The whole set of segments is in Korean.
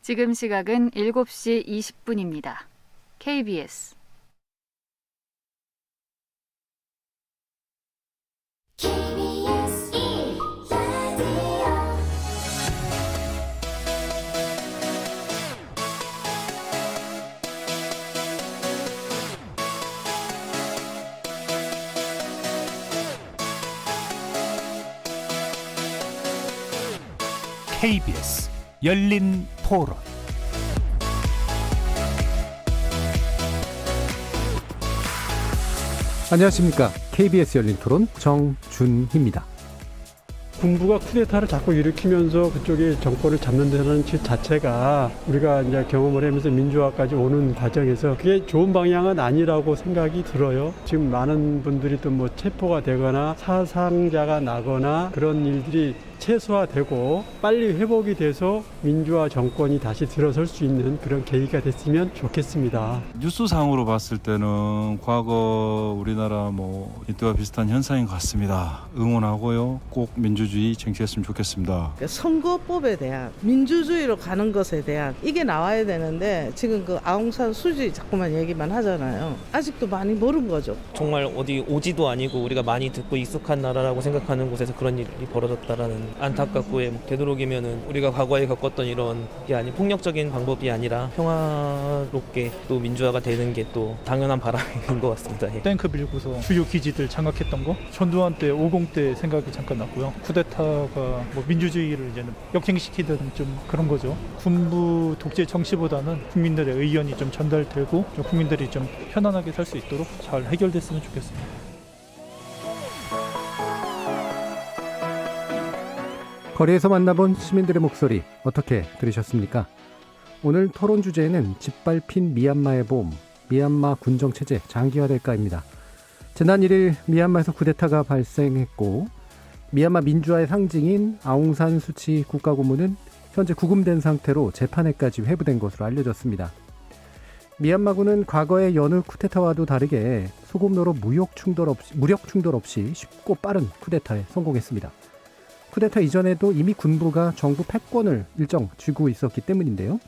지금 시각은 7시 20분입니다. KBS KBS 열린 토론. 안녕하십니까. KBS 열린 토론 정준희입니다. 군부가 쿠데타를 자꾸 일으키면서 그쪽이 정권을 잡는 데는 자체가 우리가 이제 경험을 하면서 민주화까지 오는 과정에서 그게 좋은 방향은 아니라고 생각이 들어요. 지금 많은 분들이 또 뭐 체포가 되거나 사상자가 나거나 그런 일들이 최소화되고 빨리 회복이 돼서 민주화 정권이 다시 들어설 수 있는 그런 계기가 됐으면 좋겠습니다. 뉴스상으로 봤을 때는 과거 우리나라 이때와 비슷한 현상인 것 같습니다. 응원하고요. 꼭 민주주의 쟁취했으면 좋겠습니다. 선거법에 대한 민주주의로 가는 것에 대한 이게 나와야 되는데 지금 그 아웅산 수지 자꾸만 얘기만 하잖아요. 아직도 많이 모르는 거죠. 정말 어디 오지도 아니고 우리가 많이 듣고 익숙한 나라라고 생각하는 곳에서 그런 일이 벌어졌다라는 안타깝고 되도록이면은 우리가 과거에 겪었던 이런 게 아닌 폭력적인 방법이 아니라 평화롭게 또 민주화가 되는 게 또 당연한 바람인 것 같습니다. 탱크 밀고서 주요 기지들 장악했던 거, 전두환 때 50대 생각이 잠깐 났고요. 쿠데타가 민주주의를 이제는 역행시키던 좀 그런 거죠. 군부 독재 정치보다는 국민들의 의견이 좀 전달되고 좀 국민들이 좀 편안하게 살 수 있도록 잘 해결됐으면 좋겠습니다. 거리에서 만나본 시민들의 목소리 어떻게 들으셨습니까? 오늘 토론 주제는 짓밟힌 미얀마의 봄, 미얀마 군정체제 장기화될까입니다. 지난 1일 미얀마에서 쿠데타가 발생했고 미얀마 민주화의 상징인 아웅산 수치 국가고문은 현재 구금된 상태로 재판에까지 회부된 것으로 알려졌습니다. 미얀마군은 과거의 여느 쿠데타와도 다르게 소금으로 무력 충돌 없이 쉽고 빠른 쿠데타에 성공했습니다. 쿠데타 이전에도 이미 군부가 정부 패권을 일정 쥐고 있었기 때문인데요.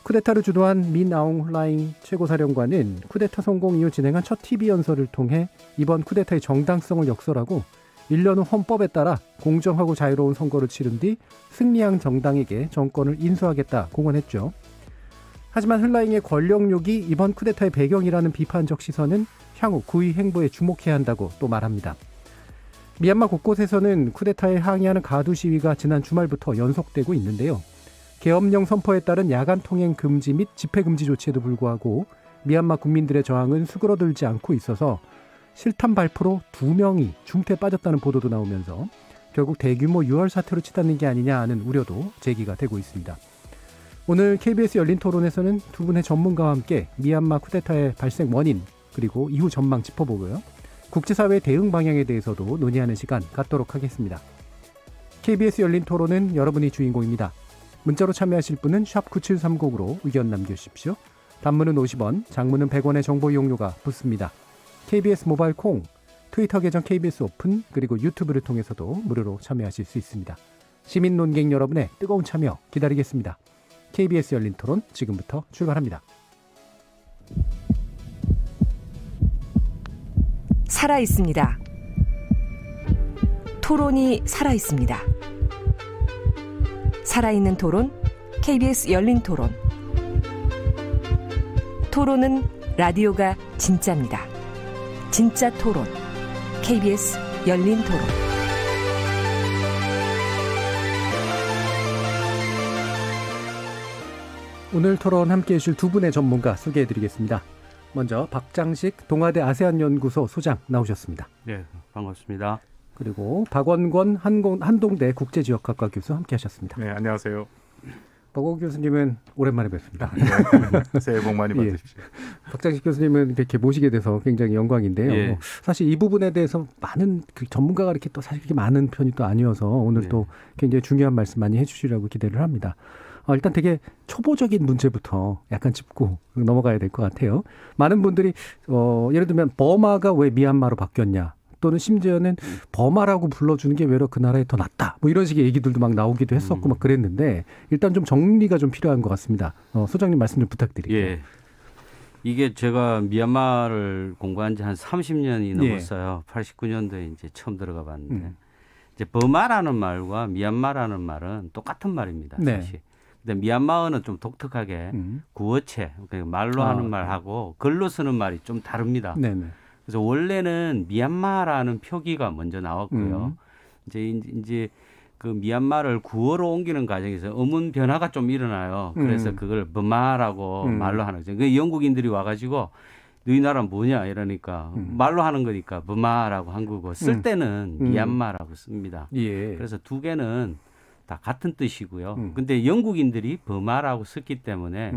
쿠데타를 주도한 민 아웅 hlaing 최고사령관은 쿠데타 성공 이후 진행한 첫 TV 연설을 통해 이번 쿠데타의 정당성을 역설하고 1년 후 헌법에 따라 공정하고 자유로운 선거를 치른 뒤 승리한 정당에게 정권을 인수하겠다 공언했죠. 하지만 hlaing의 권력욕이 이번 쿠데타의 배경이라는 비판적 시선은 향후 구의 행보에 주목해야 한다고 또 말합니다. 미얀마 곳곳에서는 쿠데타에 항의하는 가두 시위가 지난 주말부터 연속되고 있는데요. 계엄령 선포에 따른 야간 통행 금지 및 집회 금지 조치에도 불구하고 미얀마 국민들의 저항은 수그러들지 않고 있어서 실탄 발포로 2명이 중태에 빠졌다는 보도도 나오면서 결국 대규모 유혈 사태로 치닫는 게 아니냐 하는 우려도 제기가 되고 있습니다. 오늘 KBS 열린 토론에서는 두 분의 전문가와 함께 미얀마 쿠데타의 발생 원인 그리고 이후 전망 짚어보고요. 국제사회의 대응 방향에 대해서도 논의하는 시간 갖도록 하겠습니다. KBS 열린 토론은 여러분이 주인공입니다. 문자로 참여하실 분은 샵 9730으로 의견 남겨주십시오. 단문은 50원, 장문은 100원의 정보 이용료가 붙습니다. KBS 모바일 콩, 트위터 계정 KBS 오픈, 그리고 유튜브를 통해서도 무료로 참여하실 수 있습니다. 시민 논객 여러분의 뜨거운 참여 기다리겠습니다. KBS 열린 토론 지금부터 출발합니다. 살아있습니다. 토론이 살아있습니다. 살아있는 토론, KBS 열린 토론. 토론은 라디오가 진짜입니다. 진짜 토론, KBS 열린 토론. 오늘 토론 함께해 주실 두 분의 전문가 소개해드리겠습니다. 먼저 박장식 동아대 아세안연구소 소장 나오셨습니다. 네, 반갑습니다. 그리고 박원권 한동대 국제지역학과 교수 함께하셨습니다. 네, 안녕하세요. 박원권 교수님은 오랜만에 뵙습니다. 네, 새해 복 많이 받으십시오. 예. 박장식 교수님은 이렇게 모시게 돼서 굉장히 영광인데요. 예. 사실 이 부분에 대해서 많은 전문가가 이렇게 또 사실 그렇게 많은 편이 또 아니어서 오늘 또 굉장히 중요한 말씀 많이 해주시려고 기대를 합니다. 일단 되게 초보적인 문제부터 약간 짚고 넘어가야 될 것 같아요. 많은 분들이 예를 들면 버마가 왜 미얀마로 바뀌었냐, 또는 심지어는 버마라고 불러주는 게 외로 그 나라에 더 낫다. 뭐 이런 식의 얘기들도 막 나오기도 했었고 막 그랬는데 일단 좀 정리가 좀 필요한 것 같습니다. 소장님 말씀 좀 부탁드릴게요. 예. 이게 제가 미얀마를 공부한 지 한 30년이 넘었어요. 89년도에 이제 처음 들어가 봤는데 이제 버마라는 말과 미얀마라는 말은 똑같은 말입니다. 사실. 근데 미얀마어는 좀 독특하게 구어체, 그러니까 말로 하는 말하고 글로 쓰는 말이 좀 다릅니다. 네네. 그래서 원래는 미얀마라는 표기가 먼저 나왔고요. 이제 그 미얀마를 구어로 옮기는 과정에서 어문 변화가 좀 일어나요. 그래서 그걸 버마라고 말로 하는 거죠. 그 영국인들이 와가지고 너희 나라 뭐냐 이러니까 말로 하는 거니까 버마라고 한 거고 쓸 때는 미얀마라고 씁니다. 예. 그래서 두 개는 다 같은 뜻이고요. 근데 영국인들이 버마라고 썼기 때문에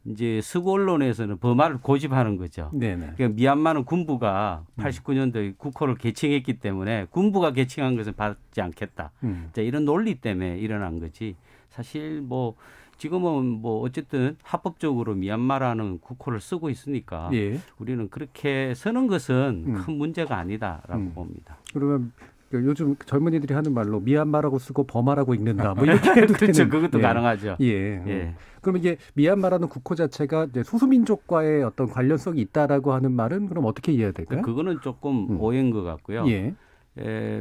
이제 서구 언론에서는 버마를 고집하는 거죠. 네네. 그러니까 미얀마는 군부가 89년도에 국호를 개칭했기 때문에 군부가 개칭한 것은 받지 않겠다. 자, 이런 논리 때문에 일어난 거지. 사실 뭐 지금은 뭐 어쨌든 합법적으로 미얀마라는 국호를 쓰고 있으니까 예. 우리는 그렇게 쓰는 것은 큰 문제가 아니다라고 봅니다. 그러면 요즘 젊은이들이 하는 말로 미얀마라고 쓰고 버마라고 읽는다. 뭐 이렇게 해도 그렇죠. 되는. 그것도 예. 가능하죠. 예. 예. 그러면 이게 미얀마라는 국호 자체가 이제 소수민족과의 어떤 관련성이 있다라고 하는 말은 그럼 어떻게 이해해야 될까요? 그거는 조금 오해인 것 같고요. 예.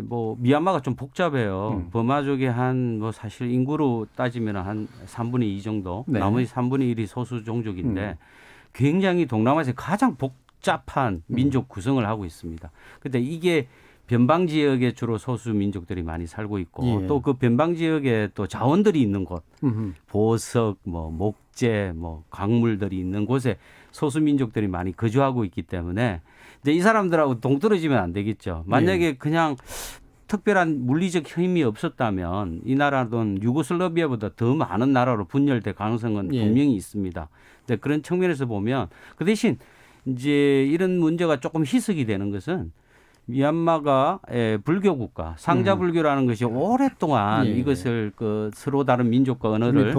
뭐 미얀마가 좀 복잡해요. 버마족이 한 뭐 사실 인구로 따지면 한 3분의 2 정도, 네. 나머지 3분의 1이 소수 종족인데 굉장히 동남아시아에서 가장 복잡한 민족 구성을 하고 있습니다. 근데 이게 변방 지역에 주로 소수 민족들이 많이 살고 있고 예. 또 그 변방 지역에 또 자원들이 있는 곳, 보석, 뭐 목재, 뭐 광물들이 있는 곳에 소수 민족들이 많이 거주하고 있기 때문에 이제 이 사람들하고 동떨어지면 안 되겠죠. 만약에 그냥 특별한 물리적 힘이 없었다면 이 나라는 유고슬라비아보다 더 많은 나라로 분열될 가능성은 분명히 있습니다. 근데 그런 측면에서 보면 그 대신 이제 이런 문제가 조금 희석이 되는 것은 미얀마가 불교 국가, 상자 불교라는 것이 오랫동안 이것을 그 서로 다른 민족과 언어를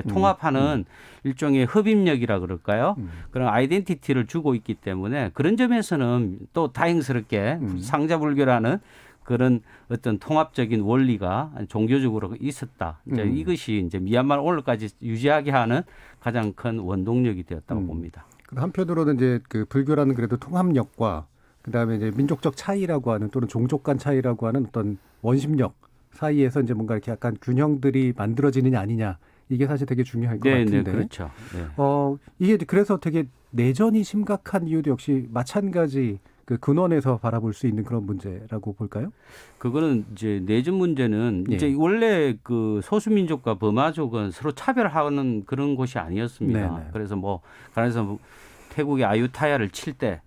통합하는 일종의 흡입력이라 그럴까요? 그런 아이덴티티를 주고 있기 때문에 그런 점에서는 또 다행스럽게 상자 불교라는 그런 어떤 통합적인 원리가 종교적으로 있었다. 이제 이것이 이제 미얀마를 오늘까지 유지하게 하는 가장 큰 원동력이 되었다고 봅니다. 한편으로는 이제 그 불교라는 그래도 통합력과 그다음에 이제 민족적 차이라고 하는 또는 종족 간 차이라고 하는 어떤 원심력 사이에서 이제 뭔가 이렇게 약간 균형들이 만들어지느냐 아니냐 이게 사실 되게 중요할 것 같은데. 네, 그렇죠. 네. 이게 그래서 되게 내전이 심각한 이유도 역시 마찬가지 그 근원에서 바라볼 수 있는 그런 문제라고 볼까요? 그거는 이제 내전 문제는 이제 원래 그 소수민족과 버마족은 서로 차별하는 그런 곳이 아니었습니다. 네네. 그래서 그래서 태국의 아유타야를 칠 때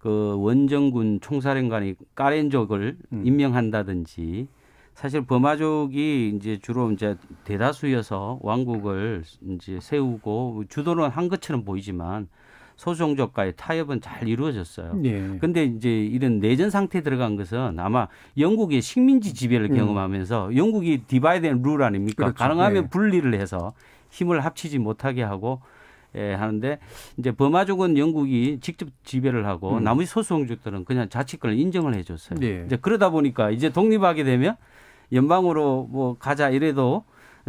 그 원정군 총사령관이 까렌족을 임명한다든지 사실 버마족이 이제 주로 이제 대다수여서 왕국을 이제 세우고 주도는 한 것처럼 보이지만 소수종족과의 타협은 잘 이루어졌어요. 그런데 이제 이런 내전 상태에 들어간 것은 아마 영국의 식민지 지배를 경험하면서 영국이 디바이드 앤 룰 아닙니까? 그렇죠. 가능하면 분리를 해서 힘을 합치지 못하게 하고 하는데 이제 버마족은 영국이 직접 지배를 하고 나머지 소수종족들은 그냥 자치권을 인정을 해줬어요. 이제 그러다 보니까 이제 독립하게 되면 연방으로 뭐 가자 이래도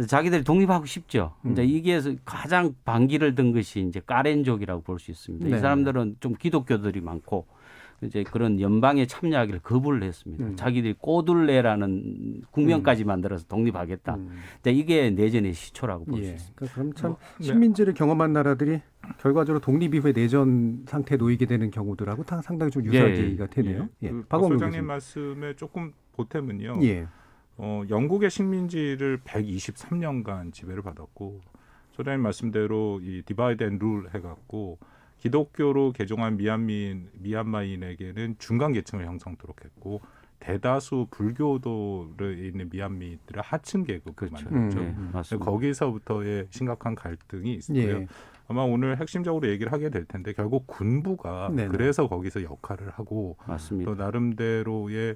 자기들이 독립하고 싶죠. 이제 이게 가장 반기를 든 것이 이제 까렌족이라고 볼 수 있습니다. 이 사람들은 좀 기독교들이 많고 이제 그런 연방에 참여하기를 거부를 했습니다. 자기들이 꼬둘레라는 국명까지 만들어서 독립하겠다. 이게 내전의 시초라고 볼 수 있습니다. 그럼 참 식민지를 경험한 나라들이 결과적으로 독립 이후에 내전 상태에 놓이게 되는 경우들하고 상당히 좀 유사하기가 되네요. 박 소장님 말씀에 조금 보태면요. 영국의 식민지를 123년간 지배를 받았고 소장님 말씀대로 이 디바이드 앤 룰 해갖고 기독교로 개종한 미얀마인에게는 중간 계층을 형성토록 했고 대다수 불교도에 있는 미얀미들을 하층 계급을 만들었죠. 거기서부터의 심각한 갈등이 있고요. 아마 오늘 핵심적으로 얘기를 하게 될 텐데 결국 군부가 그래서 거기서 역할을 하고 또 나름대로의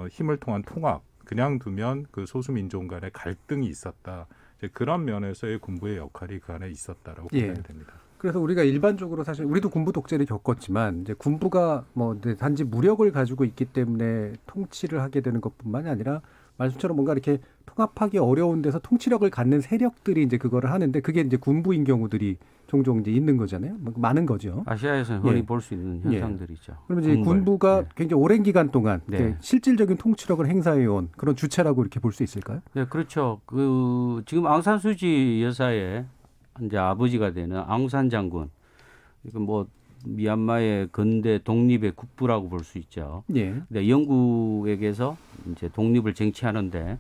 힘을 통한 통합 그냥 두면 그 소수민족 간의 갈등이 있었다. 이제 그런 면에서의 군부의 역할이 그 안에 있었다라고 생각이 됩니다. 그래서 우리가 일반적으로 사실 우리도 군부 독재를 겪었지만 이제 군부가 뭐 단지 무력을 가지고 있기 때문에 통치를 하게 되는 것뿐만이 아니라 말씀처럼 뭔가 이렇게 통합하기 어려운 데서 통치력을 갖는 세력들이 이제 그거를 하는데 그게 이제 군부인 경우들이 종종 이제 있는 거잖아요. 많은 거죠. 아시아에서는 흔히 볼 수 있는 현상들이죠. 그러면 이제 군부가 굉장히 오랜 기간 동안 네. 실질적인 통치력을 행사해온 그런 주체라고 이렇게 볼 수 있을까요? 네, 그렇죠. 지금 앙산수지 여사의 이제 아버지가 되는 앙산 장군, 이건 뭐 미얀마의 근대 독립의 국부라고 볼 수 있죠. 예. 근데 영국에게서 이제 독립을 쟁취하는데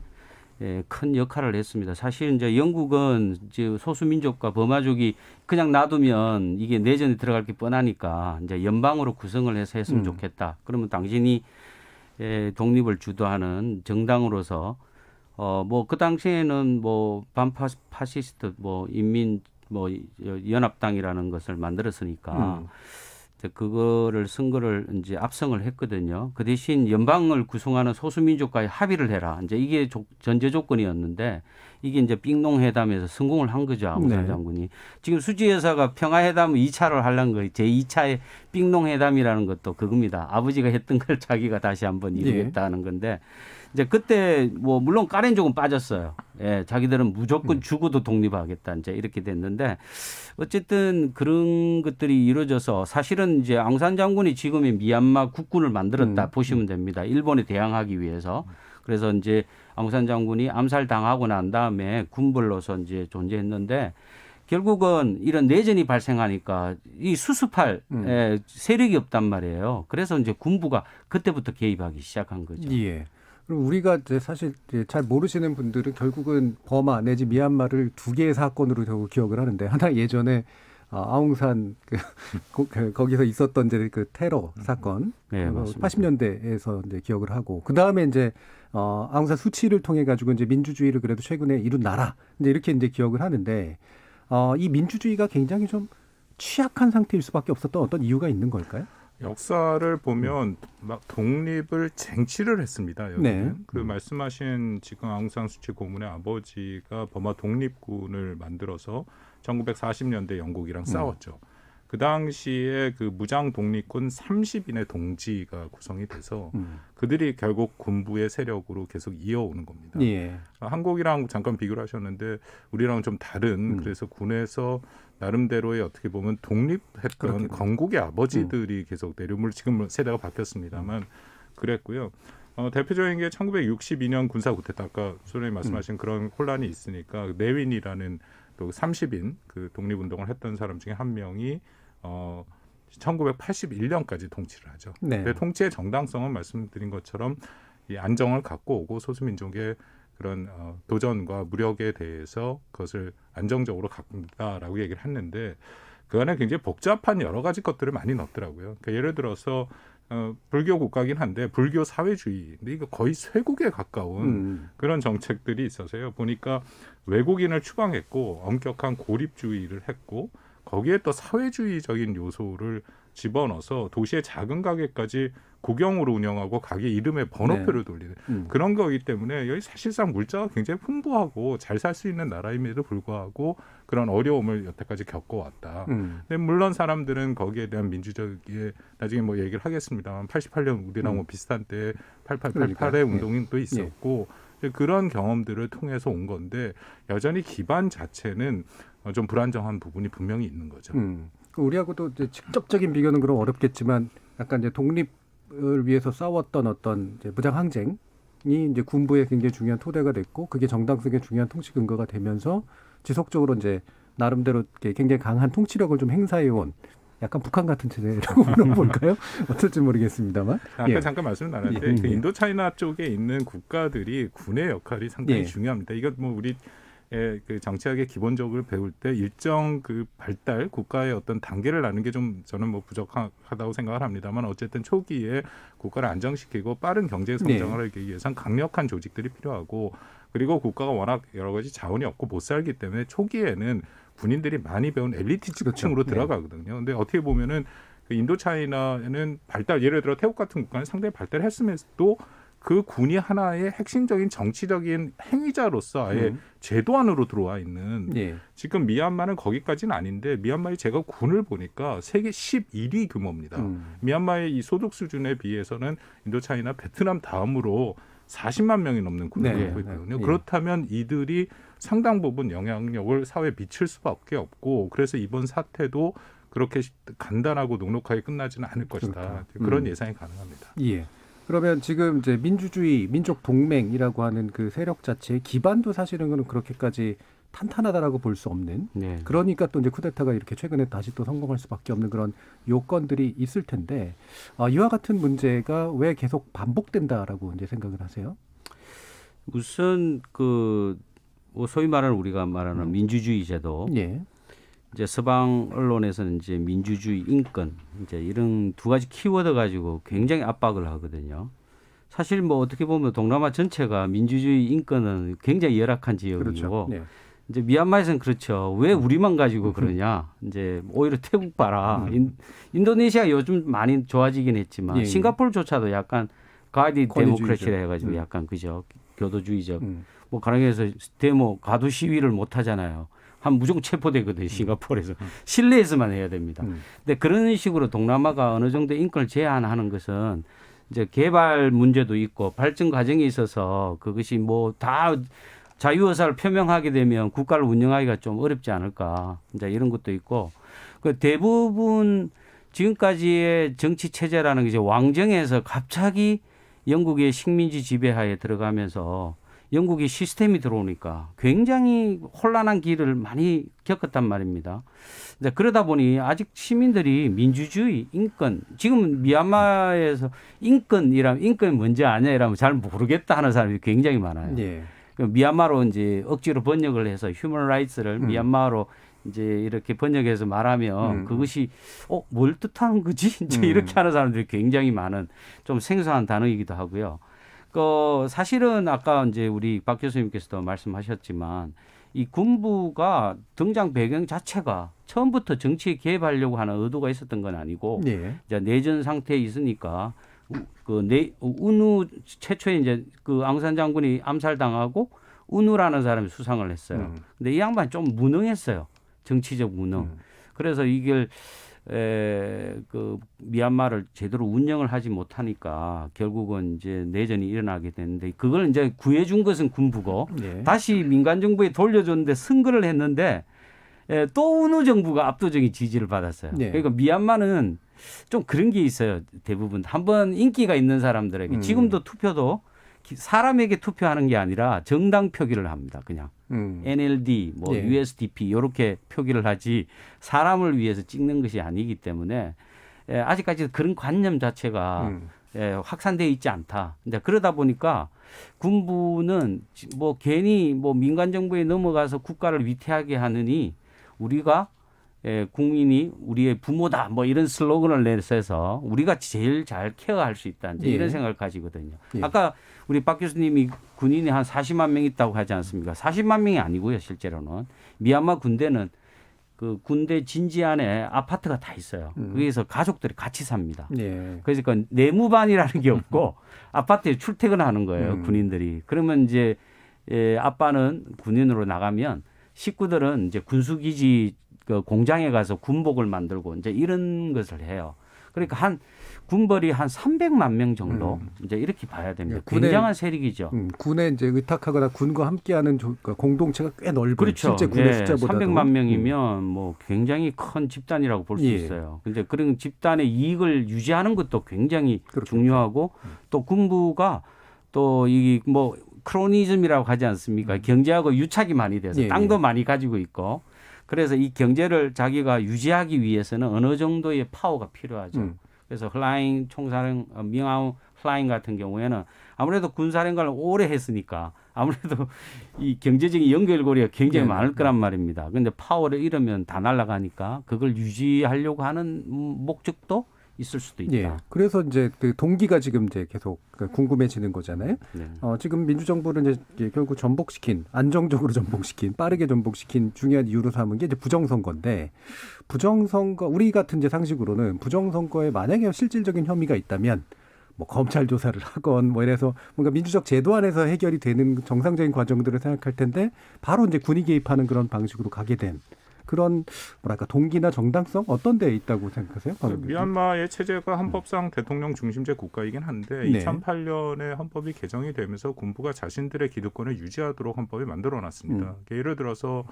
큰 역할을 했습니다. 사실 이제 영국은 이제 소수민족과 버마족이 그냥 놔두면 이게 내전에 들어갈 게 뻔하니까 이제 연방으로 구성을 해서 했으면 좋겠다. 그러면 당신이 독립을 주도하는 정당으로서 뭐 그 당시에는 뭐 반파시스트 뭐 인민 뭐 연합당이라는 것을 만들었으니까 그거를 선거를 이제 압승을 했거든요. 그 대신 연방을 구성하는 소수민족과의 합의를 해라. 이제 이게 전제 조건이었는데 이게 이제 빙농회담에서 성공을 한 거죠. 앙산 장군이. 지금 수지 여사가 평화회담 2차를 하려는 거예요. 제2차의 빙농회담이라는 것도 그겁니다. 아버지가 했던 걸 자기가 다시 한번 이루겠다는 건데 이제 그때 뭐 물론 까렌족은 빠졌어요. 예, 자기들은 무조건 죽어도 독립하겠다. 이제 이렇게 됐는데 어쨌든 그런 것들이 이루어져서 사실은 이제 앙산 장군이 지금의 미얀마 국군을 만들었다 보시면 됩니다. 일본에 대항하기 위해서. 그래서 이제 앙산 장군이 암살당하고 난 다음에 군벌로서 이제 존재했는데 결국은 이런 내전이 발생하니까 이 수습할 세력이 없단 말이에요. 그래서 이제 군부가 그때부터 개입하기 시작한 거죠. 예. 그럼 우리가 이제 사실 잘 모르시는 분들은 결국은 버마 내지 미얀마를 두 개의 사건으로 결국 기억을 하는데 하나 예전에 아웅산 거기서 있었던 이제 그 테러 사건, 네, 80년대에서 이제 기억을 하고 그 다음에 이제 아웅산 수치를 통해 가지고 이제 민주주의를 그래도 최근에 이룬 나라 이제 이렇게 이제 기억을 하는데 이 민주주의가 굉장히 좀 취약한 상태일 수밖에 없었던 어떤 이유가 있는 걸까요? 역사를 보면 막 독립을 쟁취를 했습니다. 여기는. 그 말씀하신 지금 아웅산 수치 고문의 아버지가 버마 독립군을 만들어서 1940년대 영국이랑 싸웠죠. 그 당시에 그 무장 독립군 30인의 동지가 구성이 돼서 그들이 결국 군부의 세력으로 계속 이어오는 겁니다. 예. 한국이랑 잠깐 비교를 하셨는데 우리랑 좀 다른 그래서 군에서 나름대로의 어떻게 보면 독립했던 건국의 아버지들이 계속 내려물 지금 세대가 바뀌었습니다만 그랬고요. 대표적인 게 1962년 군사 쿠데타 아까 소장님 말씀하신 그런 혼란이 있으니까 내윈이라는 또 30인 그 독립운동을 했던 사람 중에 한 명이 1981년까지 통치를 하죠. 근데 통치의 정당성은 말씀드린 것처럼 이 안정을 갖고 오고 소수민족의 그런 도전과 무력에 대해서 그것을 안정적으로 갖는다라고 얘기를 했는데 그 안에 굉장히 복잡한 여러 가지 것들을 많이 넣었더라고요. 그러니까 예를 들어서 불교 국가긴 한데 불교 사회주의, 근데 이거 거의 쇄국에 가까운 그런 정책들이 있어서요. 보니까 외국인을 추방했고 엄격한 고립주의를 했고 거기에 또 사회주의적인 요소를 집어넣어서 도시의 작은 가게까지 국영으로 운영하고 가게 이름에 번호표를 돌리는 그런 거기 때문에 여기 사실상 물자가 굉장히 풍부하고 잘 살 수 있는 나라임에도 불구하고 그런 어려움을 여태까지 겪어왔다. 근데 물론 사람들은 거기에 대한 민주적인 나중에 뭐 얘기를 하겠습니다만 88년 우리랑 뭐 비슷한 때 8888의 운동이 또 있었고 그런 경험들을 통해서 온 건데 여전히 기반 자체는 좀 불안정한 부분이 분명히 있는 거죠. 우리하고도 이제 직접적인 비교는 그럼 어렵겠지만 약간 이제 독립을 위해서 싸웠던 어떤 이제 무장 항쟁이 이제 군부의 굉장히 중요한 토대가 됐고 그게 정당성의 중요한 통치 근거가 되면서 지속적으로 이제 나름대로 굉장히 강한 통치력을 좀 행사해온 약간 북한 같은 체제라고 물어볼까요? 어떨지 모르겠습니다만. 아까 잠깐 말씀 나눴는데 그 인도차이나 쪽에 있는 국가들이 군의 역할이 상당히 중요합니다. 이거 뭐 우리 그 정치학의 기본적으로 배울 때 일정 그 발달 국가의 어떤 단계를 나는 게 좀 저는 뭐 부족하다고 생각을 합니다만 어쨌든 초기에 국가를 안정시키고 빠른 경제 성장을 하기 위해선 강력한 조직들이 필요하고 그리고 국가가 워낙 여러 가지 자원이 없고 못 살기 때문에 초기에는 군인들이 많이 배운 엘리트층으로 들어가거든요. 근데 어떻게 보면은 그 인도차이나는 발달 예를 들어 태국 같은 국가는 상당히 발달했음에도 그 군이 하나의 핵심적인 정치적인 행위자로서 아예 제도 안으로 들어와 있는 예. 지금 미얀마는 거기까지는 아닌데 미얀마의 제가 군을 보니까 세계 11위 규모입니다. 미얀마의 이 소득 수준에 비해서는 인도차이나 베트남 다음으로 40만 명이 넘는 군을 갖고 있거든요. 그렇다면 이들이 상당 부분 영향력을 사회에 미칠 수밖에 없고 그래서 이번 사태도 그렇게 간단하고 녹록하게 끝나지는 않을 것이다. 그런 예상이 가능합니다. 예. 그러면 지금 이제 민주주의 민족 동맹이라고 하는 그 세력 자체의 기반도 사실은 그렇게까지 탄탄하다라고 볼 수 없는. 네. 그러니까 또 이제 쿠데타가 이렇게 최근에 다시 또 성공할 수밖에 없는 그런 요건들이 있을 텐데 이와 같은 문제가 왜 계속 반복된다라고 이제 생각을 하세요? 우선 그 소위 말하는 우리가 말하는 민주주의 제도. 예. 이제 서방 언론에서는 이제 민주주의, 인권 이제 이런 두 가지 키워드 가지고 굉장히 압박을 하거든요. 사실 뭐 어떻게 보면 동남아 전체가 민주주의, 인권은 굉장히 열악한 지역이고 그렇죠. 네. 이제 미얀마에서는 그렇죠. 왜 우리만 가지고 그러냐? 이제 오히려 태국 봐라. 인도네시아 요즘 많이 좋아지긴 했지만 예. 싱가포르조차도 약간 가디 데모크래시라 해가지고 약간 그죠 교도주의적. 뭐 가능해서 가도 시위를 못 하잖아요. 한 무조건 체포되거든요. 싱가포르에서. 실내에서만 해야 됩니다. 근데 그런 식으로 동남아가 어느 정도 인권을 제한하는 것은 이제 개발 문제도 있고 발전 과정에 있어서 그것이 뭐 다 자유의사를 표명하게 되면 국가를 운영하기가 좀 어렵지 않을까. 이제 이런 것도 있고 그 대부분 지금까지의 정치 체제라는 게 이제 왕정에서 갑자기 영국의 식민지 지배하에 들어가면서 영국이 시스템이 들어오니까 굉장히 혼란한 길을 많이 겪었단 말입니다. 그러다 보니 아직 시민들이 민주주의, 인권, 지금 미얀마에서 인권이 뭔지 아냐 이러면 잘 모르겠다 하는 사람이 굉장히 많아요. 예. 미얀마로 이제 억지로 번역을 해서 휴먼 라이츠를 미얀마로 이제 이렇게 번역해서 말하면 그것이 뭘 뜻하는 거지? 이제 이렇게 하는 사람들이 굉장히 많은 좀 생소한 단어이기도 하고요. 사실은 아까 이제 우리 박 교수님께서도 말씀하셨지만 이 군부가 등장 배경 자체가 처음부터 정치에 개입하려고 하는 의도가 있었던 건 아니고 이제 내전 상태에 있으니까 우누 최초에 이제 그 앙산 장군이 암살당하고 우누라는 사람이 수상을 했어요. 근데 이 양반이 좀 무능했어요. 정치적 무능. 그래서 이걸 그 미얀마를 제대로 운영을 하지 못하니까 결국은 이제 내전이 일어나게 됐는데 그걸 이제 구해준 것은 군부고 다시 민간 정부에 돌려줬는데 선거를 했는데 또 우누 정부가 압도적인 지지를 받았어요. 그러니까 미얀마는 좀 그런 게 있어요. 대부분 한번 인기가 있는 사람들에게 지금도 투표도 사람에게 투표하는 게 아니라 정당 표기를 합니다. 그냥 NLD, 뭐 USDP 이렇게 표기를 하지 사람을 위해서 찍는 것이 아니기 때문에 아직까지 그런 관념 자체가 확산되어 있지 않다. 이제 그러다 보니까 군부는 뭐 괜히 뭐 민간 정부에 넘어가서 국가를 위태하게 하느니 우리가 국민이 우리의 부모다 뭐 이런 슬로건을 내서 우리가 제일 잘 케어할 수 있다 이제 이런 생각을 가지거든요. 아까 우리 박 교수님이 군인이 한 40만 명 있다고 하지 않습니까? 40만 명이 아니고요. 실제로는 미얀마 군대는 그 군대 진지 안에 아파트가 다 있어요. 거기서 가족들이 같이 삽니다. 그래서 그 내무반이라는 게 없고 아파트에 출퇴근하는 거예요. 군인들이. 그러면 이제 아빠는 군인으로 나가면 식구들은 이제 군수기지 그 공장에 가서 군복을 만들고 이제 이런 것을 해요. 그러니까 한 군벌이 한 300만 명 정도 이제 이렇게 봐야 됩니다. 굉장한 세력이죠. 군에 이제 의탁하거나 군과 함께하는 공동체가 꽤 넓은 그렇죠. 실제 군의 숫자보다도 300만 명이면 뭐 굉장히 큰 집단이라고 볼 수 있어요. 근데 그런 집단의 이익을 유지하는 것도 굉장히 중요하고 또 군부가 또 이 뭐 크로니즘이라고 하지 않습니까? 경제하고 유착이 많이 돼서 땅도 많이 가지고 있고 그래서 이 경제를 자기가 유지하기 위해서는 어느 정도의 파워가 필요하죠. 그래서 플라잉 총사령 명아우 플라잉 같은 경우에는 아무래도 군사령관을 오래 했으니까 아무래도 이 경제적인 연결고리가 굉장히 많을 거란 말입니다. 그런데 파워를 잃으면 다 날아가니까 그걸 유지하려고 하는 목적도 있을 수도 있다. 그래서 이제 그 동기가 지금 이제 계속 궁금해지는 거잖아요. 지금 민주정부를 이제 결국 안정적으로 전복시킨, 빠르게 전복시킨 중요한 이유로 삼은 게 이제 부정선거인데, 부정선거 우리 같은 이제 상식으로는 부정선거에 만약에 실질적인 혐의가 있다면 뭐 검찰 조사를 하건 뭐 이래서 뭔가 민주적 제도 안에서 해결이 되는 정상적인 과정들을 생각할 텐데 바로 이제 군이 개입하는 그런 방식으로 가게 된 그런 뭐랄까 동기나 정당성 어떤 데 있다고 생각하세요? 미얀마의 체제가 헌법상 대통령 중심제 국가이긴 한데 네. 2008년에 헌법이 개정이 되면서 군부가 자신들의 기득권을 유지하도록 헌법이 만들어놨습니다. 예를 들어서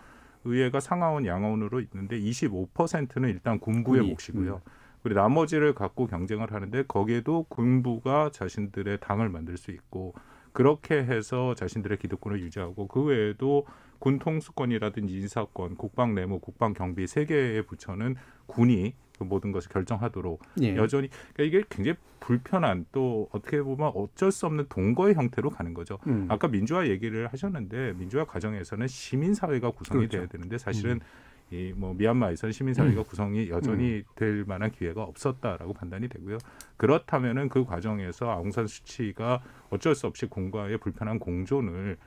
의회가 상하원 양원으로 있는데 25%는 일단 군부의 몫이고요. 그리고 나머지를 갖고 경쟁을 하는데 거기에도 군부가 자신들의 당을 만들 수 있고 그렇게 해서 자신들의 기득권을 유지하고 그 외에도 군 통수권이라든지 인사권, 국방 내무, 국방 경비 세 개의 부처는 군이 그 모든 것을 결정하도록 여전히 그러니까 이게 굉장히 불편한 또 어떻게 보면 어쩔 수 없는 동거의 형태로 가는 거죠. 아까 민주화 얘기를 하셨는데 민주화 과정에서는 시민 사회가 구성이 돼야 되는데 사실은 이 뭐 미얀마에서는 시민 사회가 구성이 여전히 될 만한 기회가 없었다라고 판단이 되고요. 그렇다면은 그 과정에서 아웅산 수치가 어쩔 수 없이 군과의 불편한 공존을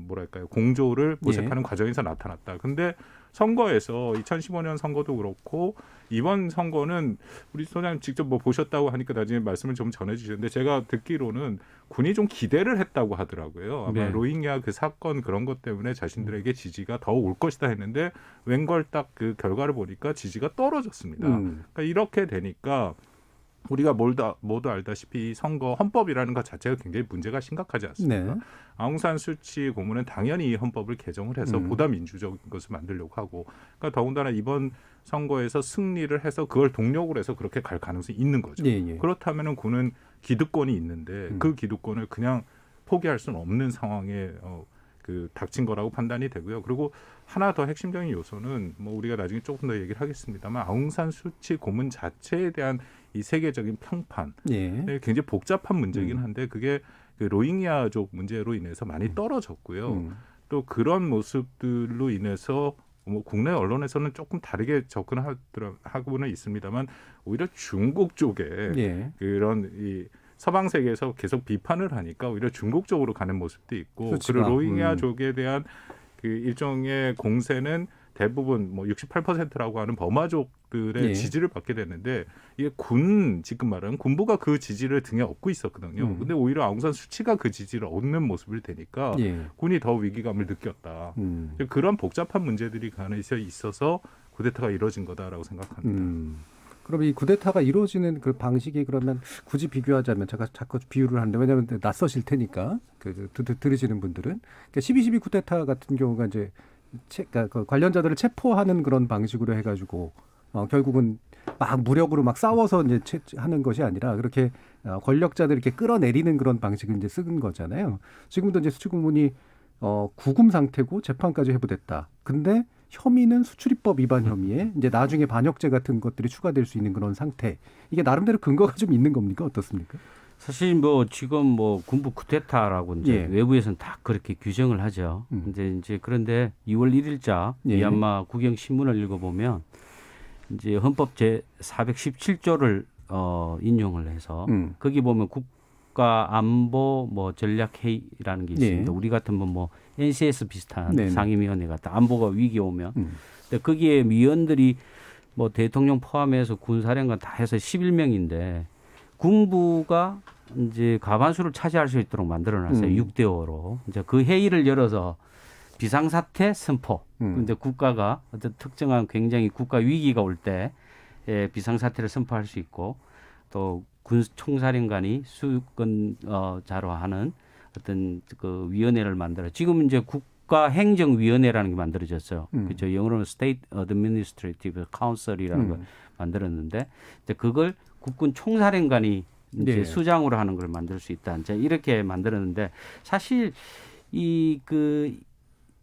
뭐랄까요 공조를 모색하는 과정에서 나타났다. 근데 선거에서 2015년 선거도 그렇고 이번 선거는 우리 소장님 직접 뭐 보셨다고 하니까 나중에 말씀을 좀 전해주셨는데 제가 듣기로는 군이 좀 기대를 했다고 하더라고요. 아마 로힝야 그 사건 그런 것 때문에 자신들에게 지지가 더 올 것이다 했는데 웬걸 딱 그 결과를 보니까 지지가 떨어졌습니다. 그러니까 이렇게 되니까 우리가 모두 알다시피 선거 헌법이라는 것 자체가 굉장히 문제가 심각하지 않습니까? 네. 아웅산 수치 고문은 당연히 이 헌법을 개정을 해서 보다 민주적인 것을 만들려고 하고 그러니까 더군다나 이번 선거에서 승리를 해서 그걸 동력으로 해서 그렇게 갈 가능성이 있는 거죠. 그렇다면 군은 기득권이 있는데 그 기득권을 그냥 포기할 수는 없는 상황에 그 닥친 거라고 판단이 되고요. 그리고 하나 더 핵심적인 요소는 뭐 우리가 나중에 조금 더 얘기를 하겠습니다만 아웅산 수치 고문 자체에 대한 이 세계적인 평판 굉장히 복잡한 문제이긴 한데 그게 그 로힝야족 문제로 인해서 많이 떨어졌고요. 또 그런 모습들로 인해서 뭐 국내 언론에서는 조금 다르게 접근하고는 있습니다만 오히려 중국 쪽에 그런 이 서방 세계에서 계속 비판을 하니까 오히려 중국 쪽으로 가는 모습도 있고 그리고 로힝야족에 대한 그 일종의 공세는 대부분 뭐 68%라고 하는 버마족들의 지지를 받게 됐는데 이게 지금 말하는 군부가 그 지지를 등에 업고 있었거든요. 근데 오히려 아웅산 수치가 그 지지를 얻는 모습을 되니까 군이 더 위기감을 느꼈다. 그런 복잡한 문제들이 간에 있어서 쿠데타가 이루어진 거다라고 생각합니다. 그럼 이 쿠데타가 이루어지는 그 방식이 그러면 굳이 비교하자면 제가 자꾸 비유를 하는데 왜냐하면 낯서실 테니까 들으시는 분들은 그러니까 12.12 쿠데타 같은 경우가 이제 그 관련자들을 체포하는 그런 방식으로 해가지고 결국은 막 무력으로 막 싸워서 이제 하는 것이 아니라 그렇게 권력자들 이렇게 끌어내리는 그런 방식을 이제 쓰는 거잖아요. 지금도 이제 수치고문이 구금 상태고 재판까지 해부됐다. 근데 혐의는 수출입법 위반 혐의에 이제 나중에 반역죄 같은 것들이 추가될 수 있는 그런 상태. 이게 나름대로 근거가 좀 있는 겁니까? 어떻습니까? 사실 뭐 지금 뭐 군부 쿠데타라고 이제 외부에서는 다 그렇게 규정을 하죠. 이제 그런데 2월 1일자 미얀마 국영 신문을 읽어보면 이제 헌법 제 417조를 인용을 해서 거기 보면 국가 안보 뭐 전략 회의라는 게 있습니다. 우리 같으면 뭐 NCS 비슷한 상임위원회 같은 안보가 위기 오면 근데 거기에 위원들이 뭐 대통령 포함해서 군사령관 다 해서 11명인데 군부가 이제 과반수를 차지할 수 있도록 만들어놨어요. 6대5로. 이제 그 회의를 열어서 비상사태 선포. 근데 국가가 어떤 특정한 굉장히 국가 위기가 올 때 비상사태를 선포할 수 있고 또 군총사령관이 수권자로 하는 어떤 그 위원회를 만들어. 지금 이제 국가행정위원회라는 게 만들어졌어요. 그렇죠. 영어로는 State Administrative Council이라는 걸 만들었는데 이제 그걸 국군 총사령관이 이제 수장으로 하는 걸 만들 수 있다. 이제 이렇게 만들었는데 사실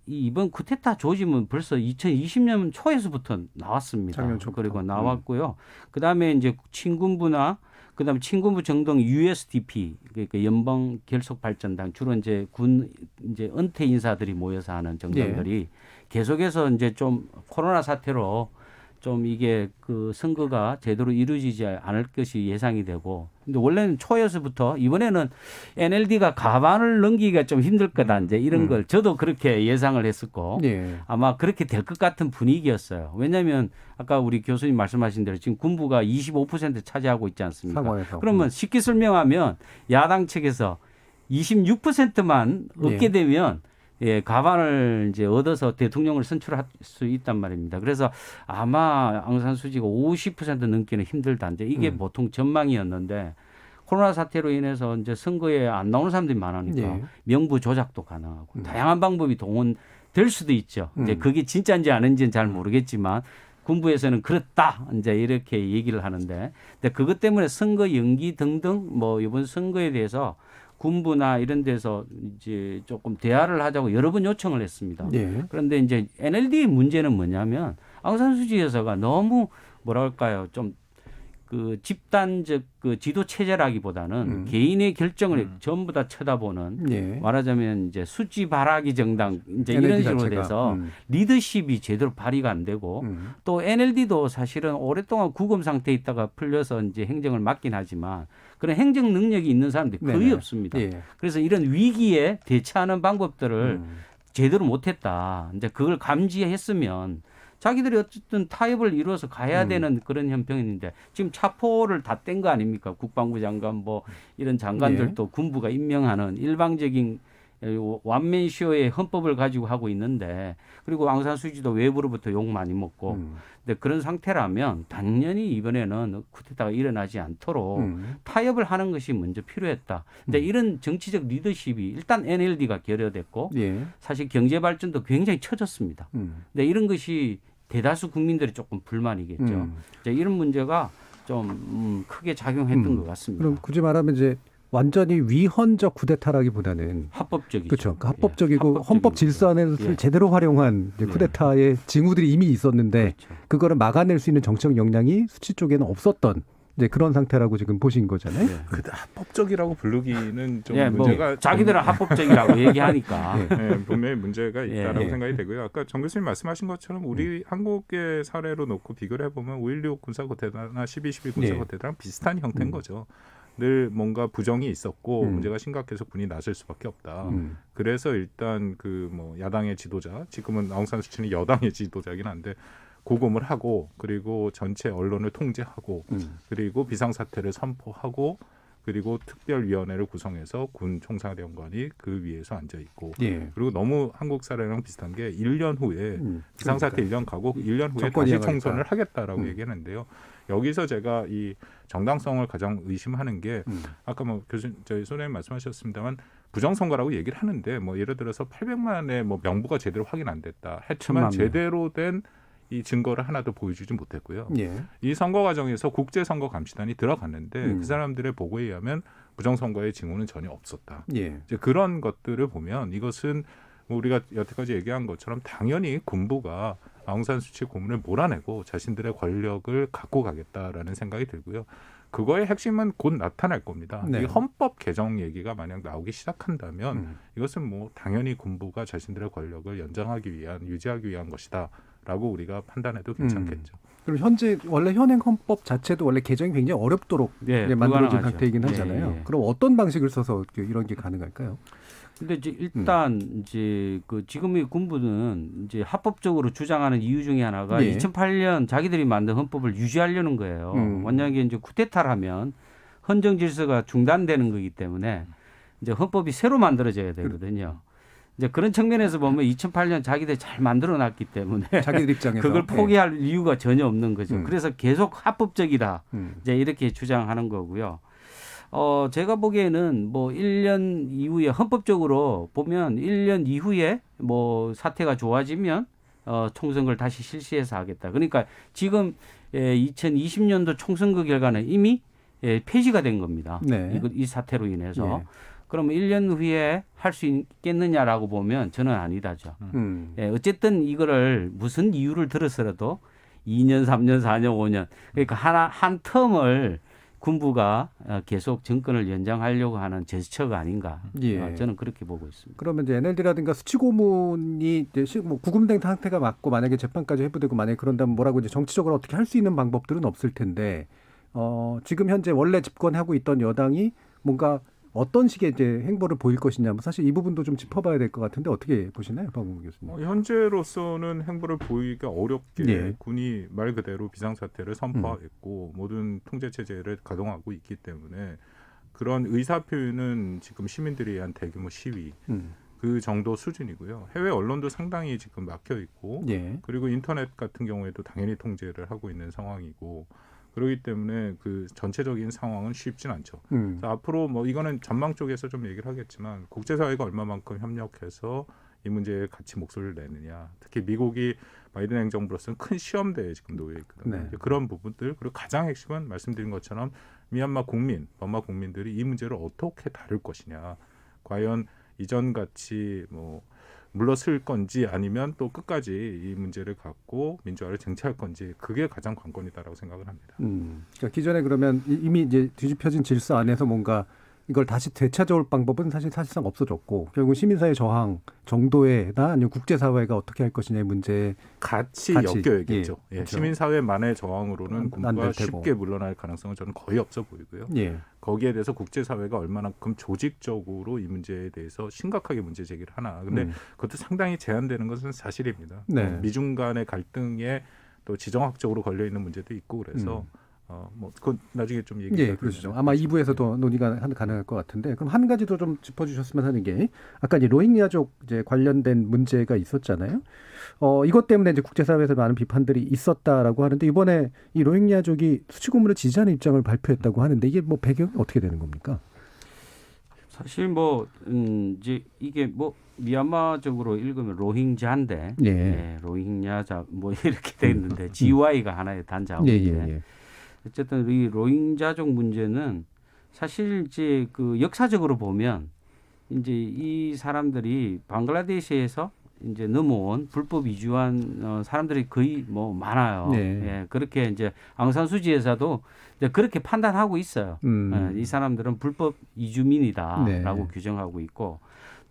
이번 쿠데타 조짐은 벌써 2020년 초에서부터 나왔습니다. 작년 초부터. 그리고 나왔고요. 그다음에 이제 친군부나 그다음에 친군부 정동 USDP 그러니까 연방 결속 발전당 주로 이제 이제 은퇴 인사들이 모여서 하는 정당들이 계속해서 이제 좀 코로나 사태로 좀 이게 그 선거가 제대로 이루어지지 않을 것이 예상이 되고, 근데 원래는 초에서부터 이번에는 NLD가 과반을 넘기기가 좀 힘들 거다 이제 이런 걸 저도 그렇게 예상을 했었고 예. 아마 그렇게 될 것 같은 분위기였어요. 왜냐하면 아까 우리 교수님 말씀하신 대로 지금 군부가 25% 차지하고 있지 않습니까? 상황에서. 그러면 쉽게 설명하면 야당 측에서 26%만 얻게 되면 예, 과반을 이제 얻어서 대통령을 선출할 수 있단 말입니다. 그래서 아마 앙산수지가 50% 넘기는 힘들다. 이제 이게 보통 전망이었는데 코로나 사태로 인해서 이제 선거에 안 나오는 사람들이 많으니까 예. 명부 조작도 가능하고 다양한 방법이 동원될 수도 있죠. 이제 그게 진짜인지 아닌지는 잘 모르겠지만 군부에서는 그렇다 이제 이렇게 얘기를 하는데, 근데 그것 때문에 선거 연기 등등 뭐 이번 선거에 대해서 군부나 이런 데서 이제 조금 대화를 하자고 여러 번 요청을 했습니다. 예. 그런데 이제 NLD의 문제는 뭐냐면 앙산수지 여사가 너무 뭐랄까요, 좀 그 집단적 그 지도 체제라기보다는 개인의 결정을 전부 다 쳐다보는 예. 말하자면 이제 수지 바라기 정당 이제 NLD 이런 식으로 자체가. 돼서 리더십이 제대로 발휘가 안 되고 또 NLD도 사실은 오랫동안 구금 상태에 있다가 풀려서 이제 행정을 맡긴 하지만 그런 행정 능력이 있는 사람들이 거의 네네. 없습니다. 예. 그래서 이런 위기에 대처하는 방법들을 제대로 못했다. 이제 그걸 감지했으면 자기들이 어쨌든 타협을 이루어서 가야 되는 그런 형평인데 지금 차포를 다 뗀 거 아닙니까? 국방부 장관 뭐 이런 장관들도 군부가 임명하는 일방적인 완맨쇼의 헌법을 가지고 하고 있는데, 그리고 앙산수지도 외부로부터 욕 많이 먹고 근데 그런 상태라면 당연히 이번에는 쿠데타가 일어나지 않도록 타협을 하는 것이 먼저 필요했다. 근데 이런 정치적 리더십이 일단 NLD가 결여됐고 예. 사실 경제 발전도 굉장히 처졌습니다. 근데 이런 것이 대다수 국민들이 조금 불만이겠죠. 이제 이런 문제가 좀 크게 작용했던 것 같습니다. 그럼 굳이 말하면 이제 완전히 위헌적 쿠데타라기보다는 합법적이죠. 그렇죠. 그러니까 합법적이고 예, 헌법 질서를 예. 제대로 활용한 이제 쿠데타의 징후들이 이미 있었는데 그렇죠. 그거를 막아낼 수 있는 정책 역량이 수치 쪽에는 없었던 이제 그런 상태라고 지금 보신 거잖아요. 근데 합법적이라고 부르기는 좀 예, 뭐 문제가 자기들은 합법적이라고 얘기하니까. 네, 분명히 문제가 있다라고 예. 생각이 되고요. 아까 정 교수님 말씀하신 것처럼 우리 한국의 사례로 놓고 비교를 해보면 5.16 군사 쿠데타나 12.12 군사 예. 쿠데타랑 비슷한 형태인 거죠. 늘 뭔가 부정이 있었고 문제가 심각해서 군이 나설 수밖에 없다. 그래서 일단 그 뭐 야당의 지도자, 지금은 아웅산 수치는 여당의 지도자긴 한데 고금을 하고 그리고 전체 언론을 통제하고 그리고 비상사태를 선포하고 그리고 특별위원회를 구성해서 군 총사령관이 그 위에서 앉아 있고 예. 그리고 너무 한국 사례랑 비슷한 게 1년 후에 비상사태 1년 가고 1년 후에 정권이 다시 나가니까. 총선을 하겠다라고 얘기했는데요. 여기서 제가 이 정당성을 가장 의심하는 게 아까 뭐 교수님 저희 소장님 말씀하셨습니다만 부정선거라고 얘기를 하는데 뭐 예를 들어서 800만의 뭐 명부가 제대로 확인 안 됐다 했지만 1000만 명. 제대로 된 이 증거를 하나도 보여주지 못했고요. 예. 이 선거 과정에서 국제선거감시단이 들어갔는데 그 사람들의 보고에 의하면 부정선거의 징후는 전혀 없었다. 예. 이제 그런 것들을 보면 이것은 뭐 우리가 여태까지 얘기한 것처럼 당연히 군부가 아웅산 수치 고문을 몰아내고 자신들의 권력을 갖고 가겠다라는 생각이 들고요. 그거의 핵심은 곧 나타날 겁니다. 네. 이 헌법 개정 얘기가 만약 나오기 시작한다면 이것은 뭐 당연히 군부가 자신들의 권력을 연장하기 위한 유지하기 위한 것이다라고 우리가 판단해도 괜찮겠죠. 그럼 현재 원래 현행 헌법 자체도 원래 개정이 굉장히 어렵도록 예, 이제 만들어진 불가능하죠. 상태이긴 예, 하잖아요. 예. 그럼 어떤 방식을 써서 이런 게 가능할까요? 근데 이제 일단 이제 그 지금의 군부는 이제 합법적으로 주장하는 이유 중에 하나가 예. 2008년 자기들이 만든 헌법을 유지하려는 거예요. 만약에 이제 쿠데타를 하면 헌정 질서가 중단되는 거기 때문에 이제 헌법이 새로 만들어져야 되거든요. 이제 그런 측면에서 보면 2008년 자기들이 잘 만들어 놨기 때문에 자기들 입장에서 그걸 포기할 이유가 전혀 없는 거죠. 그래서 계속 합법적이다. 이제 이렇게 주장하는 거고요. 제가 보기에는 뭐 1년 이후에 헌법적으로 보면 1년 이후에 뭐 사태가 좋아지면 총선거를 다시 실시해서 하겠다. 그러니까 지금 2020년도 총선거 결과는 이미 폐지가 된 겁니다. 네. 이 사태로 인해서. 예. 그러면 1년 후에 할 수 있겠느냐라고 보면 저는 아니다죠. 어쨌든 이거를 무슨 이유를 들어서라도 2년, 3년, 4년, 5년 그러니까 한 텀을 군부가 계속 정권을 연장하려고 하는 제스처가 아닌가. 저는 그렇게 보고 있습니다. 그러면 이제 NLD라든가 수치고문이 이제 뭐 구금된 상태가 맞고 만약에 재판까지 해부되고 만약에 그런다면 뭐라고 이제 정치적으로 어떻게 할 수 있는 방법들은 없을 텐데 지금 현재 원래 집권하고 있던 여당이 뭔가 어떤 식의 이제 행보를 보일 것이냐, 뭐 사실 이 부분도 좀 짚어봐야 될 것 같은데 어떻게 보시나요, 박웅 교수님? 현재로서는 행보를 보이기가 어렵게 군이 말 그대로 비상사태를 선포했고 모든 통제 체제를 가동하고 있기 때문에 그런 의사 표현은 지금 시민들에 의한 대규모 시위 그 정도 수준이고요. 해외 언론도 상당히 지금 막혀 있고 그리고 인터넷 같은 경우에도 당연히 통제를 하고 있는 상황이고. 그렇기 때문에 그 전체적인 상황은 쉽진 않죠. 앞으로 뭐 이거는 전망 쪽에서 좀 얘기를 하겠지만 국제사회가 얼마만큼 협력해서 이 문제에 같이 목소리를 내느냐. 특히 미국이 바이든 행정부로서는 큰 시험대에 지금 놓여 있거든요. 그런 부분들 그리고 가장 핵심은 말씀드린 것처럼 미얀마 국민, 버마 국민들이 이 문제를 어떻게 다룰 것이냐. 과연 이전같이 뭐 물러설 건지 아니면 또 끝까지 이 문제를 갖고 민주화를 쟁취할 건지 그게 가장 관건이다라고 생각을 합니다. 그러니까 기존에 그러면 이미 이제 뒤집혀진 질서 안에서 뭔가 이걸 다시 되찾아올 방법은 사실상 없어졌고 결국 시민사회 저항 정도에나 아니면 국제사회가 어떻게 할 것이냐의 문제에 같이 엮여야겠죠. 그렇죠. 시민사회만의 저항으로는 군부가 쉽게 물러날 가능성은 저는 거의 없어 보이고요. 거기에 대해서 국제사회가 얼마만큼 조직적으로 이 문제에 대해서 심각하게 문제 제기를 하나. 근데 그것도 상당히 제한되는 것은 사실입니다. 미중 간의 갈등에 또 지정학적으로 걸려 있는 문제도 있고 그래서 뭐 그건 나중에 좀 얘기해 그렇죠. 아마 2부에서도 논의가 가능할 것 같은데 그럼 한 가지 더 좀 짚어주셨으면 하는 게 아까 이제 로힝야족 이제 관련된 문제가 있었잖아요. 이것 때문에 이제 국제사회에서 많은 비판들이 있었다라고 하는데 이번에 이 로힝야족이 수치고문을 지지하는 입장을 발표했다고 하는데 이게 뭐 배경이 어떻게 되는 겁니까? 사실 뭐 이제 이게 뭐 미얀마적으로 읽으면 로힝자인데 로힝야자 뭐 이렇게 돼 있는데 GY가 하나의 단자인데. 어쨌든 이 로힝자족 문제는 사실 이제 그 역사적으로 보면 이제 이 사람들이 방글라데시에서 이제 넘어온 불법 이주한 사람들이 거의 뭐 많아요. 그렇게 이제 앙산수지 여사도 이제 그렇게 판단하고 있어요. 이 사람들은 불법 이주민이다라고 규정하고 있고